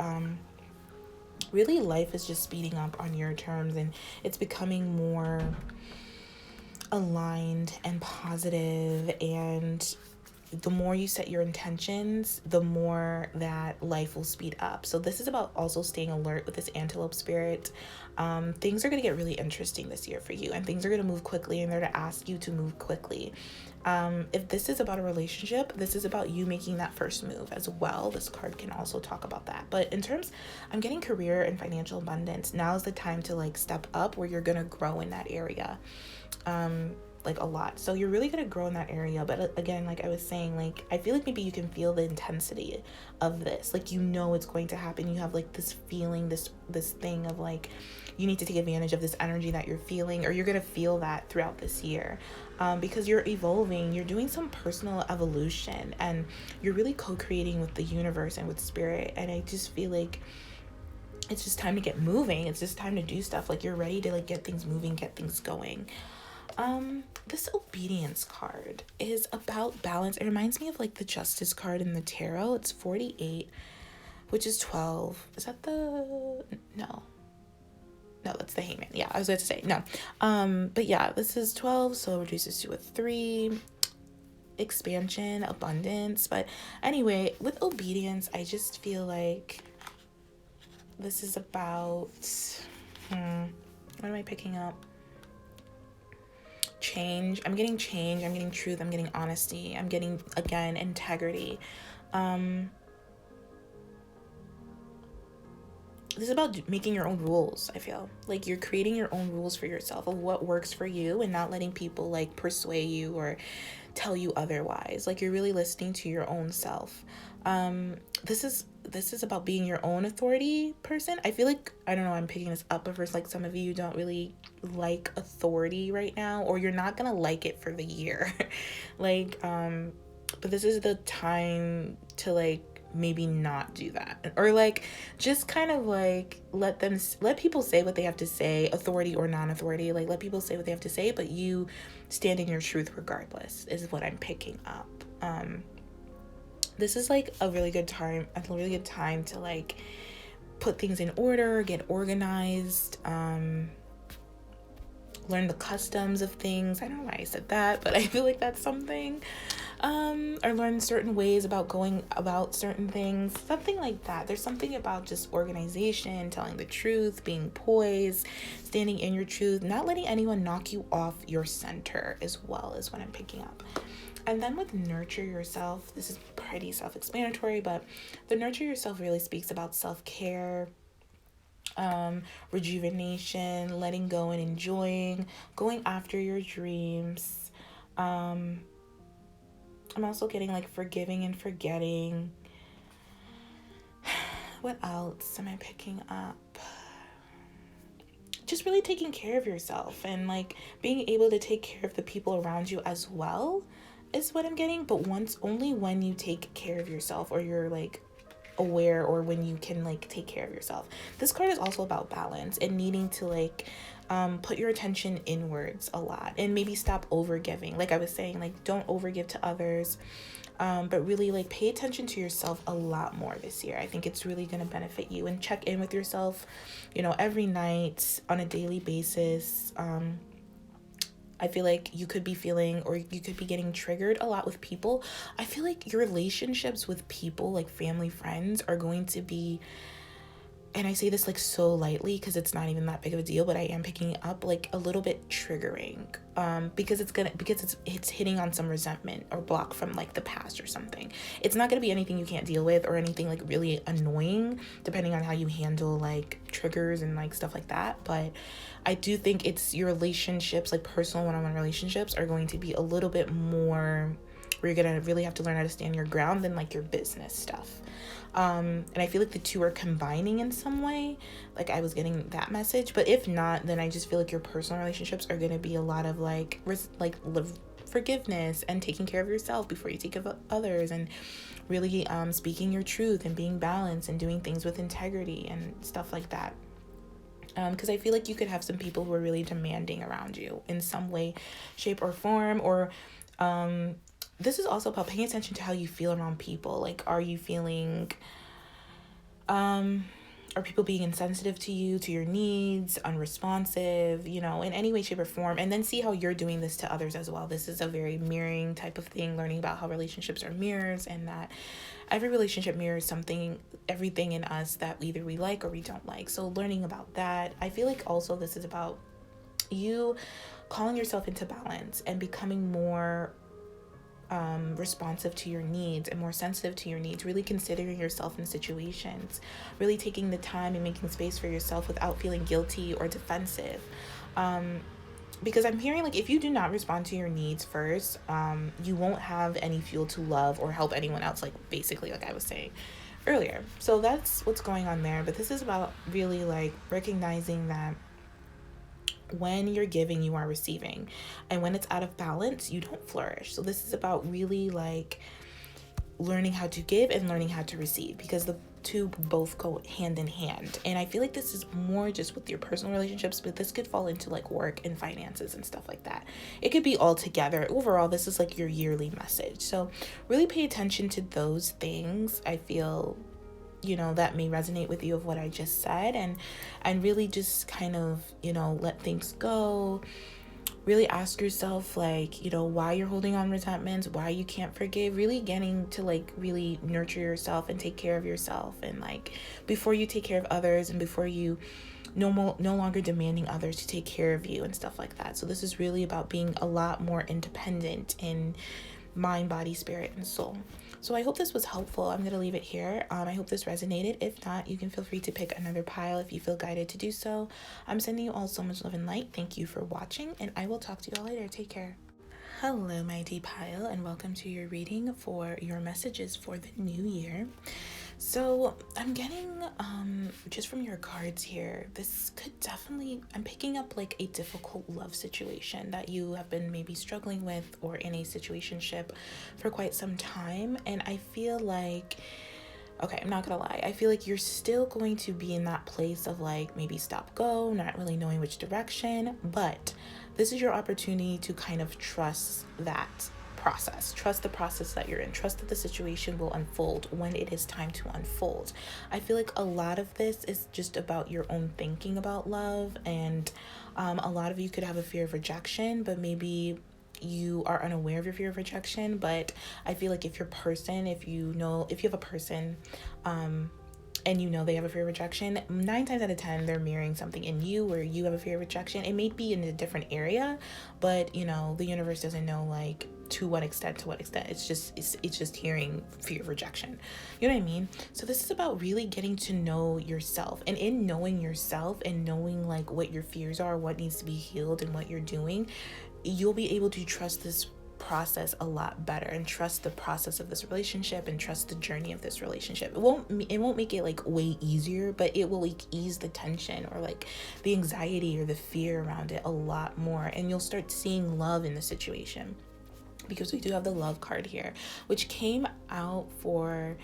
really life is just speeding up on your terms, and it's becoming more aligned and positive, and the more you set your intentions, the more that life will speed up. So this is about also staying alert with this antelope spirit. Things are going to get really interesting this year for you, and things are going to move quickly, and they're to ask you to move quickly. If this is about a relationship, this is about you making that first move as well. This card can also talk about that. But in terms, I'm getting career and financial abundance. Now is the time to step up where you're going to grow in that area. A lot. So you're really going to grow in that area. But again, like I was saying, I feel like maybe you can feel the intensity of this. It's going to happen. You have this feeling, this thing of you need to take advantage of this energy that you're feeling, or you're going to feel that throughout this year. Because you're evolving, you're doing some personal evolution, and you're really co-creating with the universe and with spirit. And I just feel like it's just time to get moving. It's just time to do stuff. You're ready to get things moving, get things going. This obedience card is about balance. It reminds me of the justice card in the tarot. It's 48, which is 12. Is that no, that's the hangman. Yeah, I was going to say no. But yeah, this is 12, so it reduces to a 3. Expansion, abundance. But anyway, with obedience, I just feel like this is about what am I picking up? Change. I'm getting change. I'm getting truth. I'm getting honesty. I'm getting, again, integrity. this is about making your own rules. I feel like you're creating your own rules for yourself of what works for you, and not letting people like persuade you or tell you otherwise. Like, you're really listening to your own self. This is about being your own authority person. I feel like, I don't know, I'm picking this up, but for like some of you don't really like authority right now, or you're not gonna like it for the year. like but this is the time to like maybe not do that, or like just kind of like let people say what they have to say, authority or non-authority. Like, let people say what they have to say, but you stand in your truth regardless, is what I'm picking up. This is like a really good time to like put things in order, get organized, learn the customs of things. I don't know why I said that, but I feel like that's something. Or learn certain ways about going about certain things, something like that. There's something about just organization, telling the truth, being poised, standing in your truth, not letting anyone knock you off your center as well, is what I'm picking up. And then with nurture yourself, this is pretty self-explanatory, but the nurture yourself really speaks about self-care, rejuvenation, letting go and enjoying, going after your dreams. I'm also getting like forgiving and forgetting. What else am I picking up? Just really taking care of yourself, and like being able to take care of the people around you as well is what I'm getting. But only when you take care of yourself, or you're like aware, or when you can like take care of yourself. This card is also about balance and needing to like put your attention inwards a lot, and maybe stop over giving. Like I was saying, like, don't overgive to others, but really like pay attention to yourself a lot more this year. I think it's really going to benefit you, and check in with yourself, every night, on a daily basis. I feel like you could be feeling, or you could be getting triggered a lot with people. I feel like your relationships with people, like family, friends, are going to be, and I say this like so lightly because it's not even that big of a deal, but I am picking up like a little bit triggering, because it's hitting on some resentment or block from like the past or something. It's not going to be anything you can't deal with, or anything like really annoying, depending on how you handle like triggers and like stuff like that. But I do think it's your relationships, like personal one-on-one relationships, are going to be a little bit more where you're going to really have to learn how to stand your ground than like your business stuff. And I feel like the two are combining in some way. Like, I was getting that message, but if not, then I just feel like your personal relationships are going to be a lot of like forgiveness and taking care of yourself before you take care of others, and really speaking your truth and being balanced and doing things with integrity and stuff like that. Because I feel like you could have some people who are really demanding around you in some way, shape, or form. Or this is also about paying attention to how you feel around people. Like, are you feeling, are people being insensitive to you, to your needs, unresponsive, in any way, shape, or form? And then see how you're doing this to others as well. This is a very mirroring type of thing, learning about how relationships are mirrors, and that every relationship mirrors everything in us that either we like or we don't like. So learning about that. I feel like also this is about you calling yourself into balance and becoming more responsive to your needs and more sensitive to your needs, really considering yourself in situations, really taking the time and making space for yourself without feeling guilty or defensive. Because I'm hearing like if you do not respond to your needs first, you won't have any fuel to love or help anyone else, like basically like I was saying earlier. So that's what's going on there. But this is about really like recognizing that when you're giving, you are receiving, and when it's out of balance, you don't flourish. So this is about really like learning how to give and learning how to receive, because the two both go hand in hand. And I feel like this is more just with your personal relationships, but this could fall into like work and finances and stuff like that. It could be all together. Overall, this is like your yearly message. So really pay attention to those things. I feel that may resonate with you of what I just said, and really just kind of let things go. Really ask yourself like why you're holding on resentments, why you can't forgive. Really getting to like really nurture yourself and take care of yourself, and like before you take care of others, and before you no longer demanding others to take care of you and stuff like that. So this is really about being a lot more independent in mind, body, spirit, and soul. So I hope this was helpful. I'm going to leave it here. I hope this resonated. If not, you can feel free to pick another pile if you feel guided to do so. I'm sending you all so much love and light. Thank you for watching, and I will talk to you all later. Take care. Hello, my D pile, and welcome to your reading for your messages for the new year. So I'm getting, just from your cards here, this could definitely, I'm picking up like a difficult love situation that you have been maybe struggling with or in a situationship for quite some time. And I feel like, okay, I'm not gonna lie, I feel like you're still going to be in that place of like maybe stop, go, not really knowing which direction, but this is your opportunity to kind of trust that process. Trust the process that you're in. Trust that the situation will unfold when it is time to unfold. I feel like a lot of this is just about your own thinking about love, and a lot of you could have a fear of rejection, but maybe you are unaware of your fear of rejection. But I feel like if you have a person, and you know they have a fear of rejection, 9 times out of 10 they're mirroring something in you where you have a fear of rejection. It may be in a different area, but you know the universe doesn't know like to what extent. It's just hearing fear of rejection, you know what I mean? So this is about really getting to know yourself, and in knowing yourself and knowing like what your fears are, what needs to be healed, and what you're doing, you'll be able to trust this process a lot better, and trust the process of this relationship, and trust the journey of this relationship. It won't make it like way easier, but it will like ease the tension or like the anxiety or the fear around it a lot more, and you'll start seeing love in the situation, because we do have the love card here, which came out for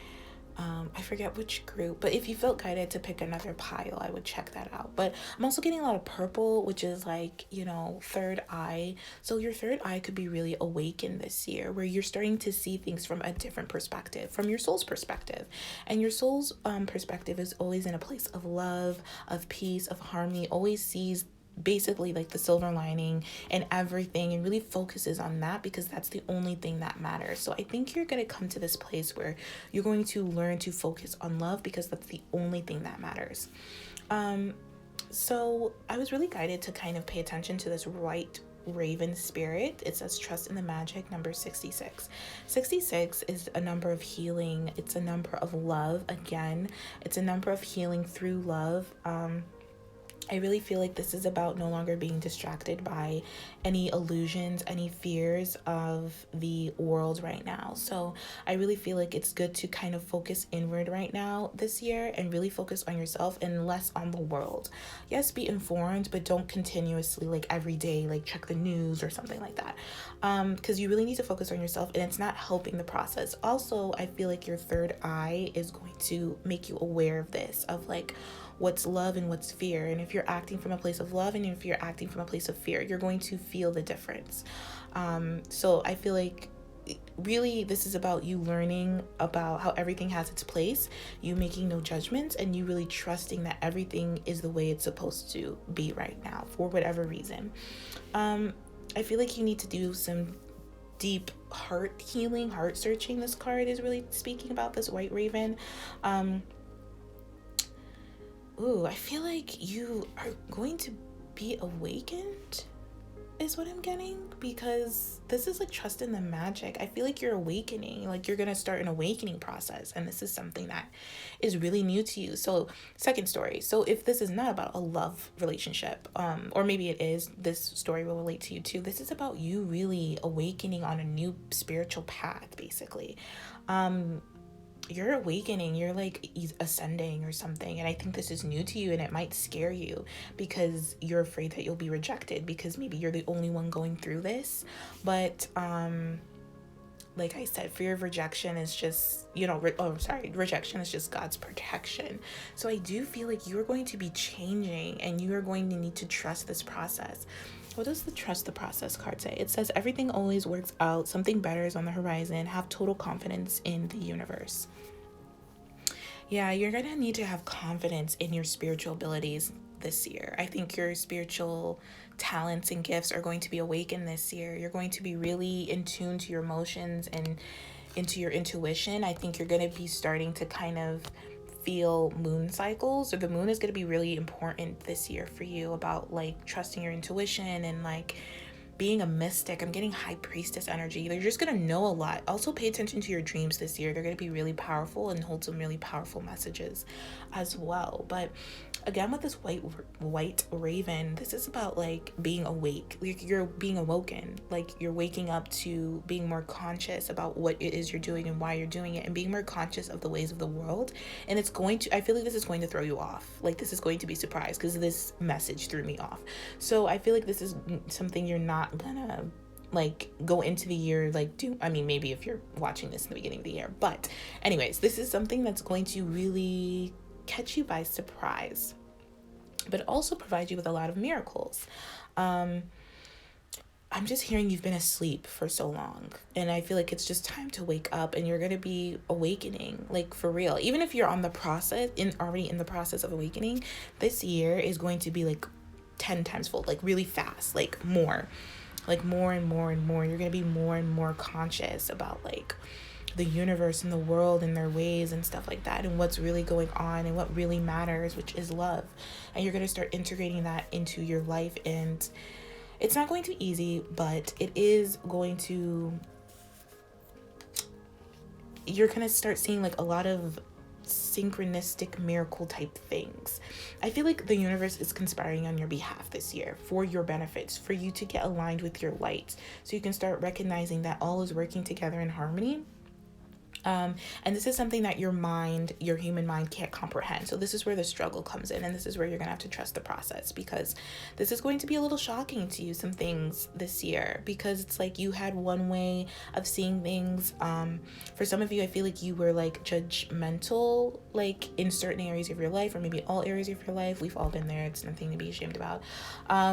I forget which group, but if you felt guided to pick another pile, I would check that out. But I'm also getting a lot of purple, which is like, you know, third eye. So your third eye could be really awakened this year, where you're starting to see things from a different perspective, from your soul's perspective. And your soul's perspective is always in a place of love, of peace, of harmony, always sees basically like the silver lining and everything, and really focuses on that, because that's the only thing that matters. So I think you're going to come to this place where you're going to learn to focus on love, because that's the only thing that matters. So I was really guided to kind of pay attention to this white raven spirit. It says trust in the magic, number 66. 66 is a number of healing. It's a number of love. Again, it's a number of healing through love. I really feel like this is about no longer being distracted by any illusions, any fears of the world right now. So I really feel like it's good to kind of focus inward right now this year, and really focus on yourself and less on the world. Yes, be informed, but don't continuously like every day like check the news or something like that, because you really need to focus on yourself, and it's not helping the process. Also, I feel like your third eye is going to make you aware of this, of like what's love and what's fear. And if you're acting from a place of love, and if you're acting from a place of fear, you're going to feel the difference. So I feel like really this is about you learning about how everything has its place, you making no judgments, and you really trusting that everything is the way it's supposed to be right now for whatever reason. I feel like you need to do some deep heart healing, heart searching. This card is really speaking about this white raven. I feel like you are going to be awakened, is what I'm getting, because this is like trust in the magic. I feel like you're awakening, like you're going to start an awakening process, and this is something that is really new to you. So second story. So if this is not about a love relationship, or maybe it is, this story will relate to you too. This is about you really awakening on a new spiritual path, basically. You're awakening, you're like ascending or something, and I think this is new to you, and it might scare you because you're afraid that you'll be rejected, because maybe you're the only one going through this. But like I said, fear of rejection is just, rejection is just God's protection. So I do feel like you're going to be changing, and you are going to need to trust this process. What does the trust the process card say? It says everything always works out, something better is on the horizon, have total confidence in the universe. Yeah, you're gonna need to have confidence in your spiritual abilities this year. I think your spiritual talents and gifts are going to be awakened this year. You're going to be really in tune to your emotions and into your intuition. I think you're going to be starting to kind of feel moon cycles, or the moon is going to be really important this year for you, about like trusting your intuition and like being a mystic. I'm getting high priestess energy. You're just going to know a lot. Also pay attention to your dreams this year. They're going to be really powerful and hold some really powerful messages as well. But again, with this white raven, this is about like being awake. Like you're being awoken. Like you're waking up to being more conscious about what it is you're doing and why you're doing it, and being more conscious of the ways of the world. And it's going to, I feel like this is going to throw you off. Like this is going to be surprised, because this message threw me off. So I feel like this is something you're not gonna like go into the year like do. I mean, maybe if you're watching this in the beginning of the year, but anyways, this is something that's going to really catch you by surprise, but also provide you with a lot of miracles. I'm just hearing you've been asleep for so long, and I feel like it's just time to wake up, and you're going to be awakening, like for real. Even if you're on the process, already in the process of awakening, this year is going to be like 10 times fold, like really fast, like more and more and more. You're going to be more and more conscious about like the universe and the world and their ways and stuff like that, and what's really going on and what really matters, which is love. And you're going to start integrating that into your life, and it's not going to be easy, but it is going to, you're going to start seeing like a lot of synchronistic miracle type things. I feel like the universe is conspiring on your behalf this year for your benefits, for you to get aligned with your light, so you can start recognizing that all is working together in harmony. And this is something that your human mind can't comprehend. So this is where the struggle comes in, and this is where you're gonna have to trust the process, because this is going to be a little shocking to you, some things this year, because it's like you had one way of seeing things. For some of you, I feel like you were like judgmental, like in certain areas of your life, or maybe all areas of your life. We've all been there. It's nothing to be ashamed about.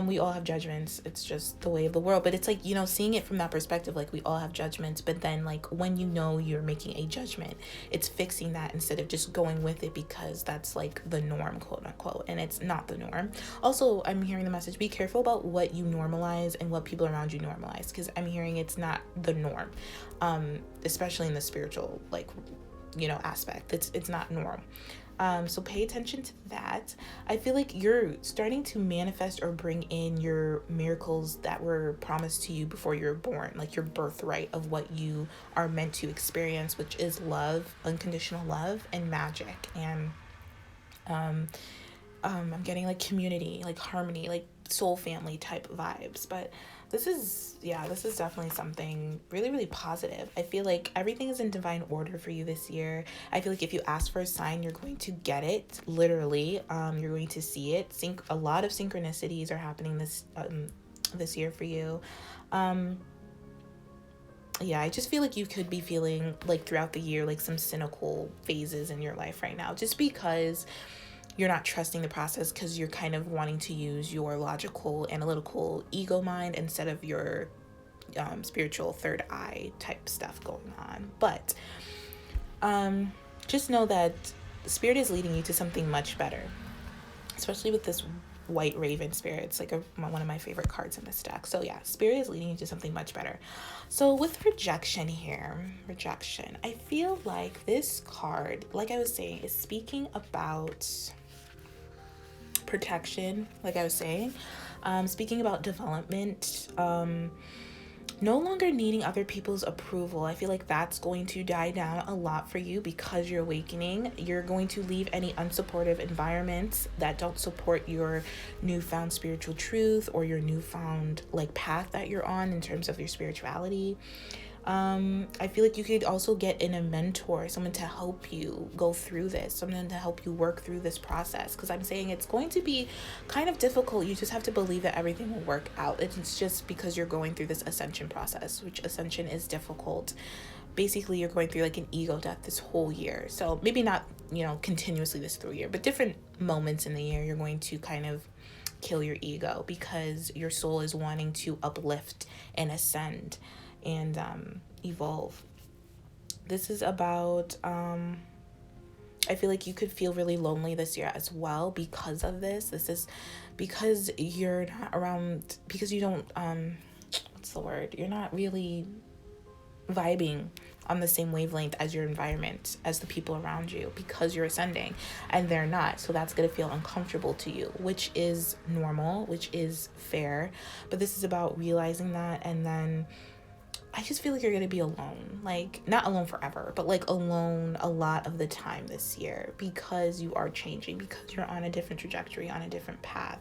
We all have judgments. It's just the way of the world. But it's like, seeing it from that perspective, like we all have judgments, but then like when you're making a judgment, it's fixing that instead of just going with it because that's like the norm, quote unquote, and it's not the norm. Also, I'm hearing the message, be careful about what you normalize and what people around you normalize, because I'm hearing it's not the norm, especially in the spiritual aspect. It's not norm. So pay attention to that. I feel like you're starting to manifest or bring in your miracles that were promised to you before you were born, like your birthright of what you are meant to experience, which is love, unconditional love, and magic. And I'm getting like community, like harmony, like soul family type vibes. But this is definitely something really, really positive. I feel like everything is in divine order for you this year. I feel like if you ask for a sign, you're going to get it, literally. You're going to see it. A lot of synchronicities are happening this year for you. I just feel like you could be feeling like throughout the year like some cynical phases in your life right now, just because you're not trusting the process, because you're kind of wanting to use your logical, analytical ego mind instead of your spiritual third eye type stuff going on. But just know that spirit is leading you to something much better, especially with this white raven spirit. It's like one of my favorite cards in this deck. So yeah, spirit is leading you to something much better. So with rejection, I feel like this card, like I was saying, is speaking about protection, like I was saying, speaking about development, no longer needing other people's approval. I feel like that's going to die down a lot for you because you're awakening. You're going to leave any unsupportive environments that don't support your newfound spiritual truth or your newfound like path that you're on in terms of your spirituality. I feel like you could also get in a mentor, someone to help you go through this, someone to help you work through this process, because I'm saying it's going to be kind of difficult. You just have to believe that everything will work out. It's just because you're going through this ascension process, which ascension is difficult. Basically, you're going through like an ego death this whole year. So maybe not, continuously this through year, but different moments in the year, you're going to kind of kill your ego because your soul is wanting to uplift and ascend and evolve. This is about I feel like you could feel really lonely this year as well because of this. This is because you're not around, because you don't you're not really vibing on the same wavelength as your environment, as the people around you, because you're ascending and they're not. So that's going to feel uncomfortable to you, which is normal, which is fair. But this is about realizing that. And then I just feel like you're going to be alone, like not alone forever, but like alone a lot of the time this year, because you are changing, because you're on a different trajectory, on a different path.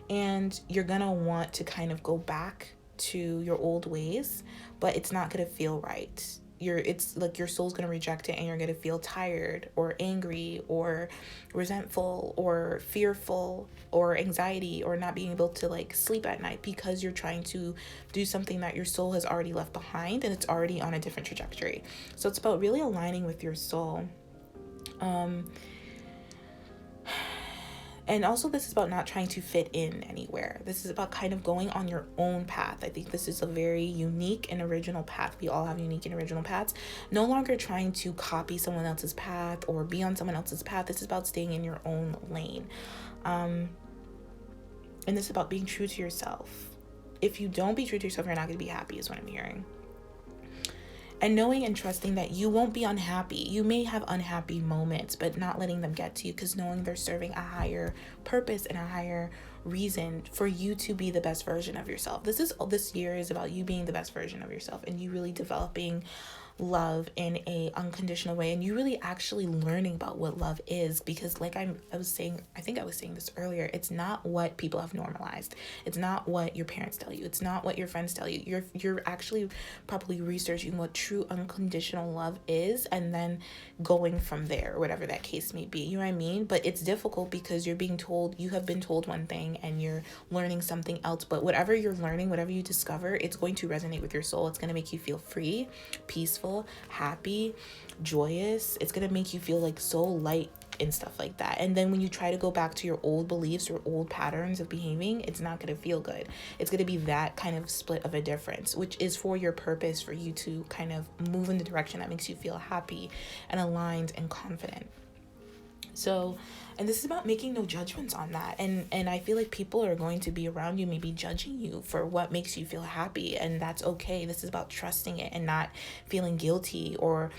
And you're going to want to kind of go back to your old ways, but it's not going to feel right. It's like your soul's going to reject it, and you're going to feel tired or angry or resentful or fearful or anxiety or not being able to like sleep at night, because you're trying to do something that your soul has already left behind and it's already on a different trajectory. So it's about really aligning with your soul. And also, this is about not trying to fit in anywhere. This is about kind of going on your own path. I think this is a very unique and original path. We all have unique and original paths. No longer trying to copy someone else's path or be on someone else's path. This is about staying in your own lane. And this is about being true to yourself. If you don't be true to yourself, you're not going to be happy, is what I'm hearing. And knowing and trusting that you won't be unhappy. You may have unhappy moments, but not letting them get to you, because knowing they're serving a higher purpose and a higher reason for you to be the best version of yourself. This year is about you being the best version of yourself, and you really developing love in a unconditional way, and you really actually learning about what love is. Because like I was saying this earlier, it's not what people have normalized. It's not what your parents tell you. It's not what your friends tell you. You're actually probably researching what true unconditional love is, and then going from there, whatever that case may be. You know what I mean? But it's difficult because you have been told one thing and you're learning something else. But whatever you're learning, whatever you discover, it's going to resonate with your soul. It's going to make you feel free, peaceful, happy, joyous. It's going to make you feel like so light and stuff like that. And then when you try to go back to your old beliefs or old patterns of behaving, it's not going to feel good. It's going to be that kind of split of a difference, which is for your purpose, for you to kind of move in the direction that makes you feel happy and aligned and confident. So, and this is about making no judgments on that. And I feel like people are going to be around you, maybe judging you for what makes you feel happy. And that's okay. This is about trusting it and not feeling guilty or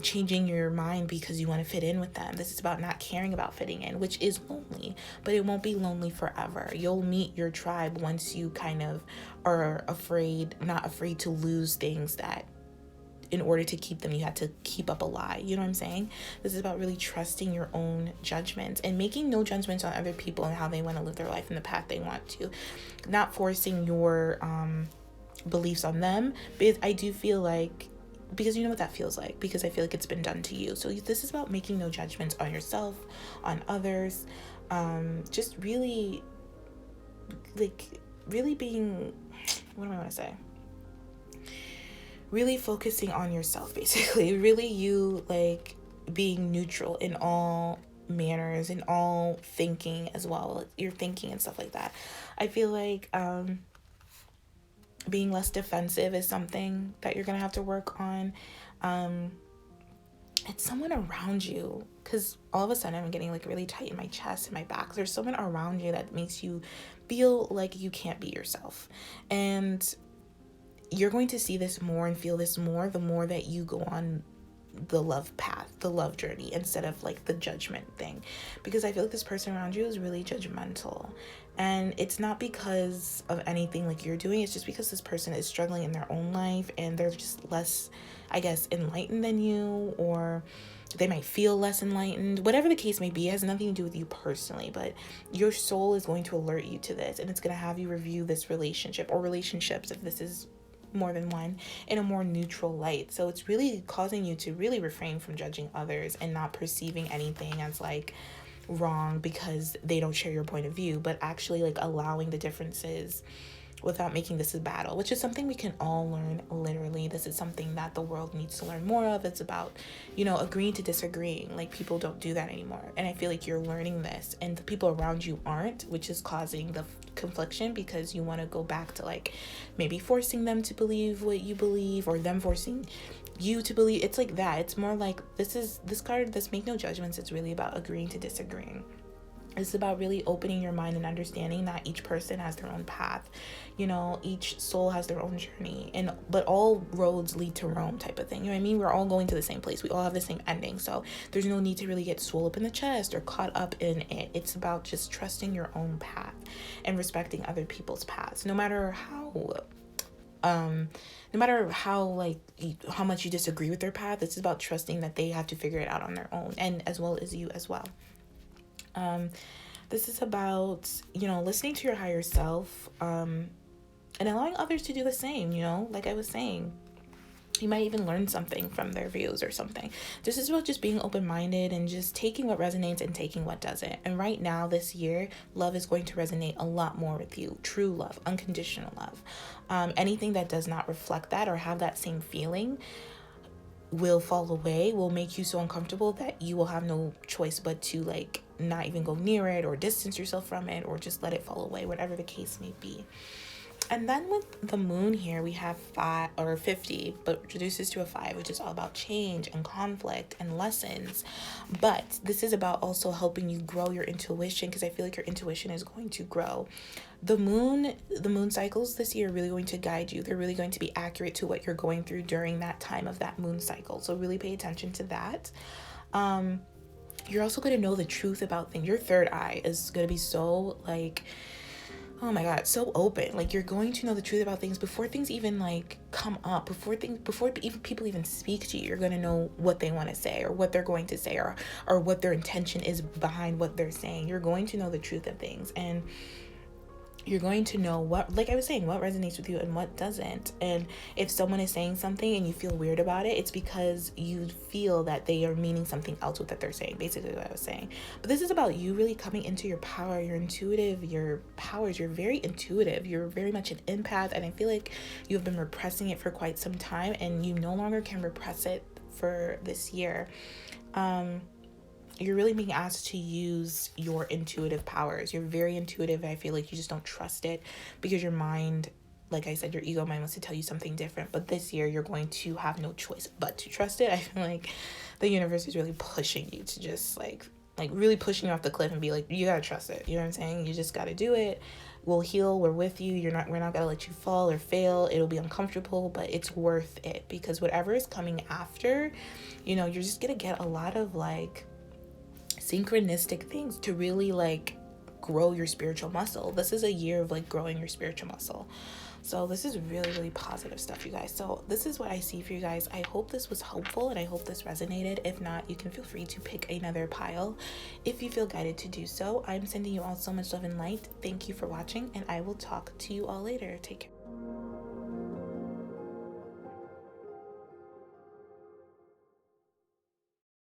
changing your mind because you want to fit in with them. This is about not caring about fitting in, which is lonely, but it won't be lonely forever. You'll meet your tribe once you kind of are not afraid to lose things that in order to keep them, you had to keep up a lie. You know what I'm saying? This is about really trusting your own judgments and making no judgments on other people and how they want to live their life and the path they want to. Not forcing your beliefs on them. But I do feel like, because you know what that feels like, because I feel like it's been done to you. So this is about making no judgments on yourself, on others. Just really, really being, what do I want to say? Really focusing on yourself, basically. Really you like being neutral in all manners, in all thinking as well. Your thinking and stuff like that. I feel like being less defensive is something that you're going to have to work on. It's someone around you, because all of a sudden I'm getting like really tight in my chest and my back. There's someone around you that makes you feel like you can't be yourself. And you're going to see this more and feel this more the more that you go on the love path, the love journey, instead of like the judgment thing. Because I feel like this person around you is really judgmental. And it's not because of anything like you're doing. It's just because this person is struggling in their own life and they're just less, I guess, enlightened than you, or they might feel less enlightened. Whatever the case may be, it has nothing to do with you personally, but your soul is going to alert you to this, and it's going to have you review this relationship or relationships, if this is more than one, in a more neutral light. So it's really causing you to really refrain from judging others and not perceiving anything as like wrong because they don't share your point of view, but actually like allowing the differences without making this a battle, which is something we can all learn. Literally, this is something that the world needs to learn more of. It's about, agreeing to disagreeing. Like, people don't do that anymore, and I feel like you're learning this, and the people around you aren't, which is causing the confliction, because you want to go back to like maybe forcing them to believe what you believe, or them forcing you to believe. It's like that. It's more like this card, this make no judgments. It's really about agreeing to disagreeing. It's about really opening your mind and understanding that each person has their own path. You know, each soul has their own journey, and but all roads lead to Rome, type of thing. You know what I mean? We're all going to the same place. We all have the same ending. So there's no need to really get swole up in the chest or caught up in it. It's about just trusting your own path and respecting other people's paths, no matter how like how much you disagree with their path. It's about trusting that they have to figure it out on their own, and as well as you as well. This is about, listening to your higher self, and allowing others to do the same, like I was saying. You might even learn something from their views or something. This is about just being open-minded and just taking what resonates and taking what doesn't. And right now, this year, love is going to resonate a lot more with you. True love, unconditional love. Anything that does not reflect that or have that same feeling will fall away, will make you so uncomfortable that you will have no choice but to like not even go near it or distance yourself from it or just let it fall away, whatever the case may be. And then with the moon here, we have 5 or 50, but reduces to a 5, which is all about change and conflict and lessons. But this is about also helping you grow your intuition, because I feel like your intuition is going to grow. The moon cycles this year are really going to guide you. They're really going to be accurate to what you're going through during that time of that moon cycle. So really pay attention to that. You're also going to know the truth about things. Your third eye is going to be so like, oh my God, so open. Like, you're going to know the truth about things before things even like come up, before even people even speak to you. You're going to know what they want to say or what they're going to say, or what their intention is behind what they're saying. You're going to know the truth of things, and you're going to know what, like I was saying, what resonates with you and what doesn't. And if someone is saying something and you feel weird about it, it's because you feel that they are meaning something else with what they're saying, basically what I was saying. But this is about you really coming into your power, your intuitive, your powers. You're very intuitive. You're very much an empath. And I feel like you've been repressing it for quite some time, and you no longer can repress it for this year. You're really being asked to use your intuitive powers. You're very intuitive. I feel like you just don't trust it because your mind, like I said, your ego mind wants to tell you something different. But this year you're going to have no choice but to trust it. I feel like the universe is really pushing you to just like really pushing you off the cliff and be like, you gotta trust it. You know what I'm saying? You just gotta do it. We'll heal. We're with you. We're not gonna let you fall or fail. It'll be uncomfortable, but it's worth it, because whatever is coming after, you're just gonna get a lot of like synchronistic things to really like grow your spiritual muscle. This is a year of like growing your spiritual muscle. So this is really, really positive stuff, you guys. So this is what I see for you guys. I hope this was helpful and I hope this resonated. If not, you can feel free to pick another pile if you feel guided to do so. I'm sending you all so much love and light. Thank you for watching, and I will talk to you all later. Take care.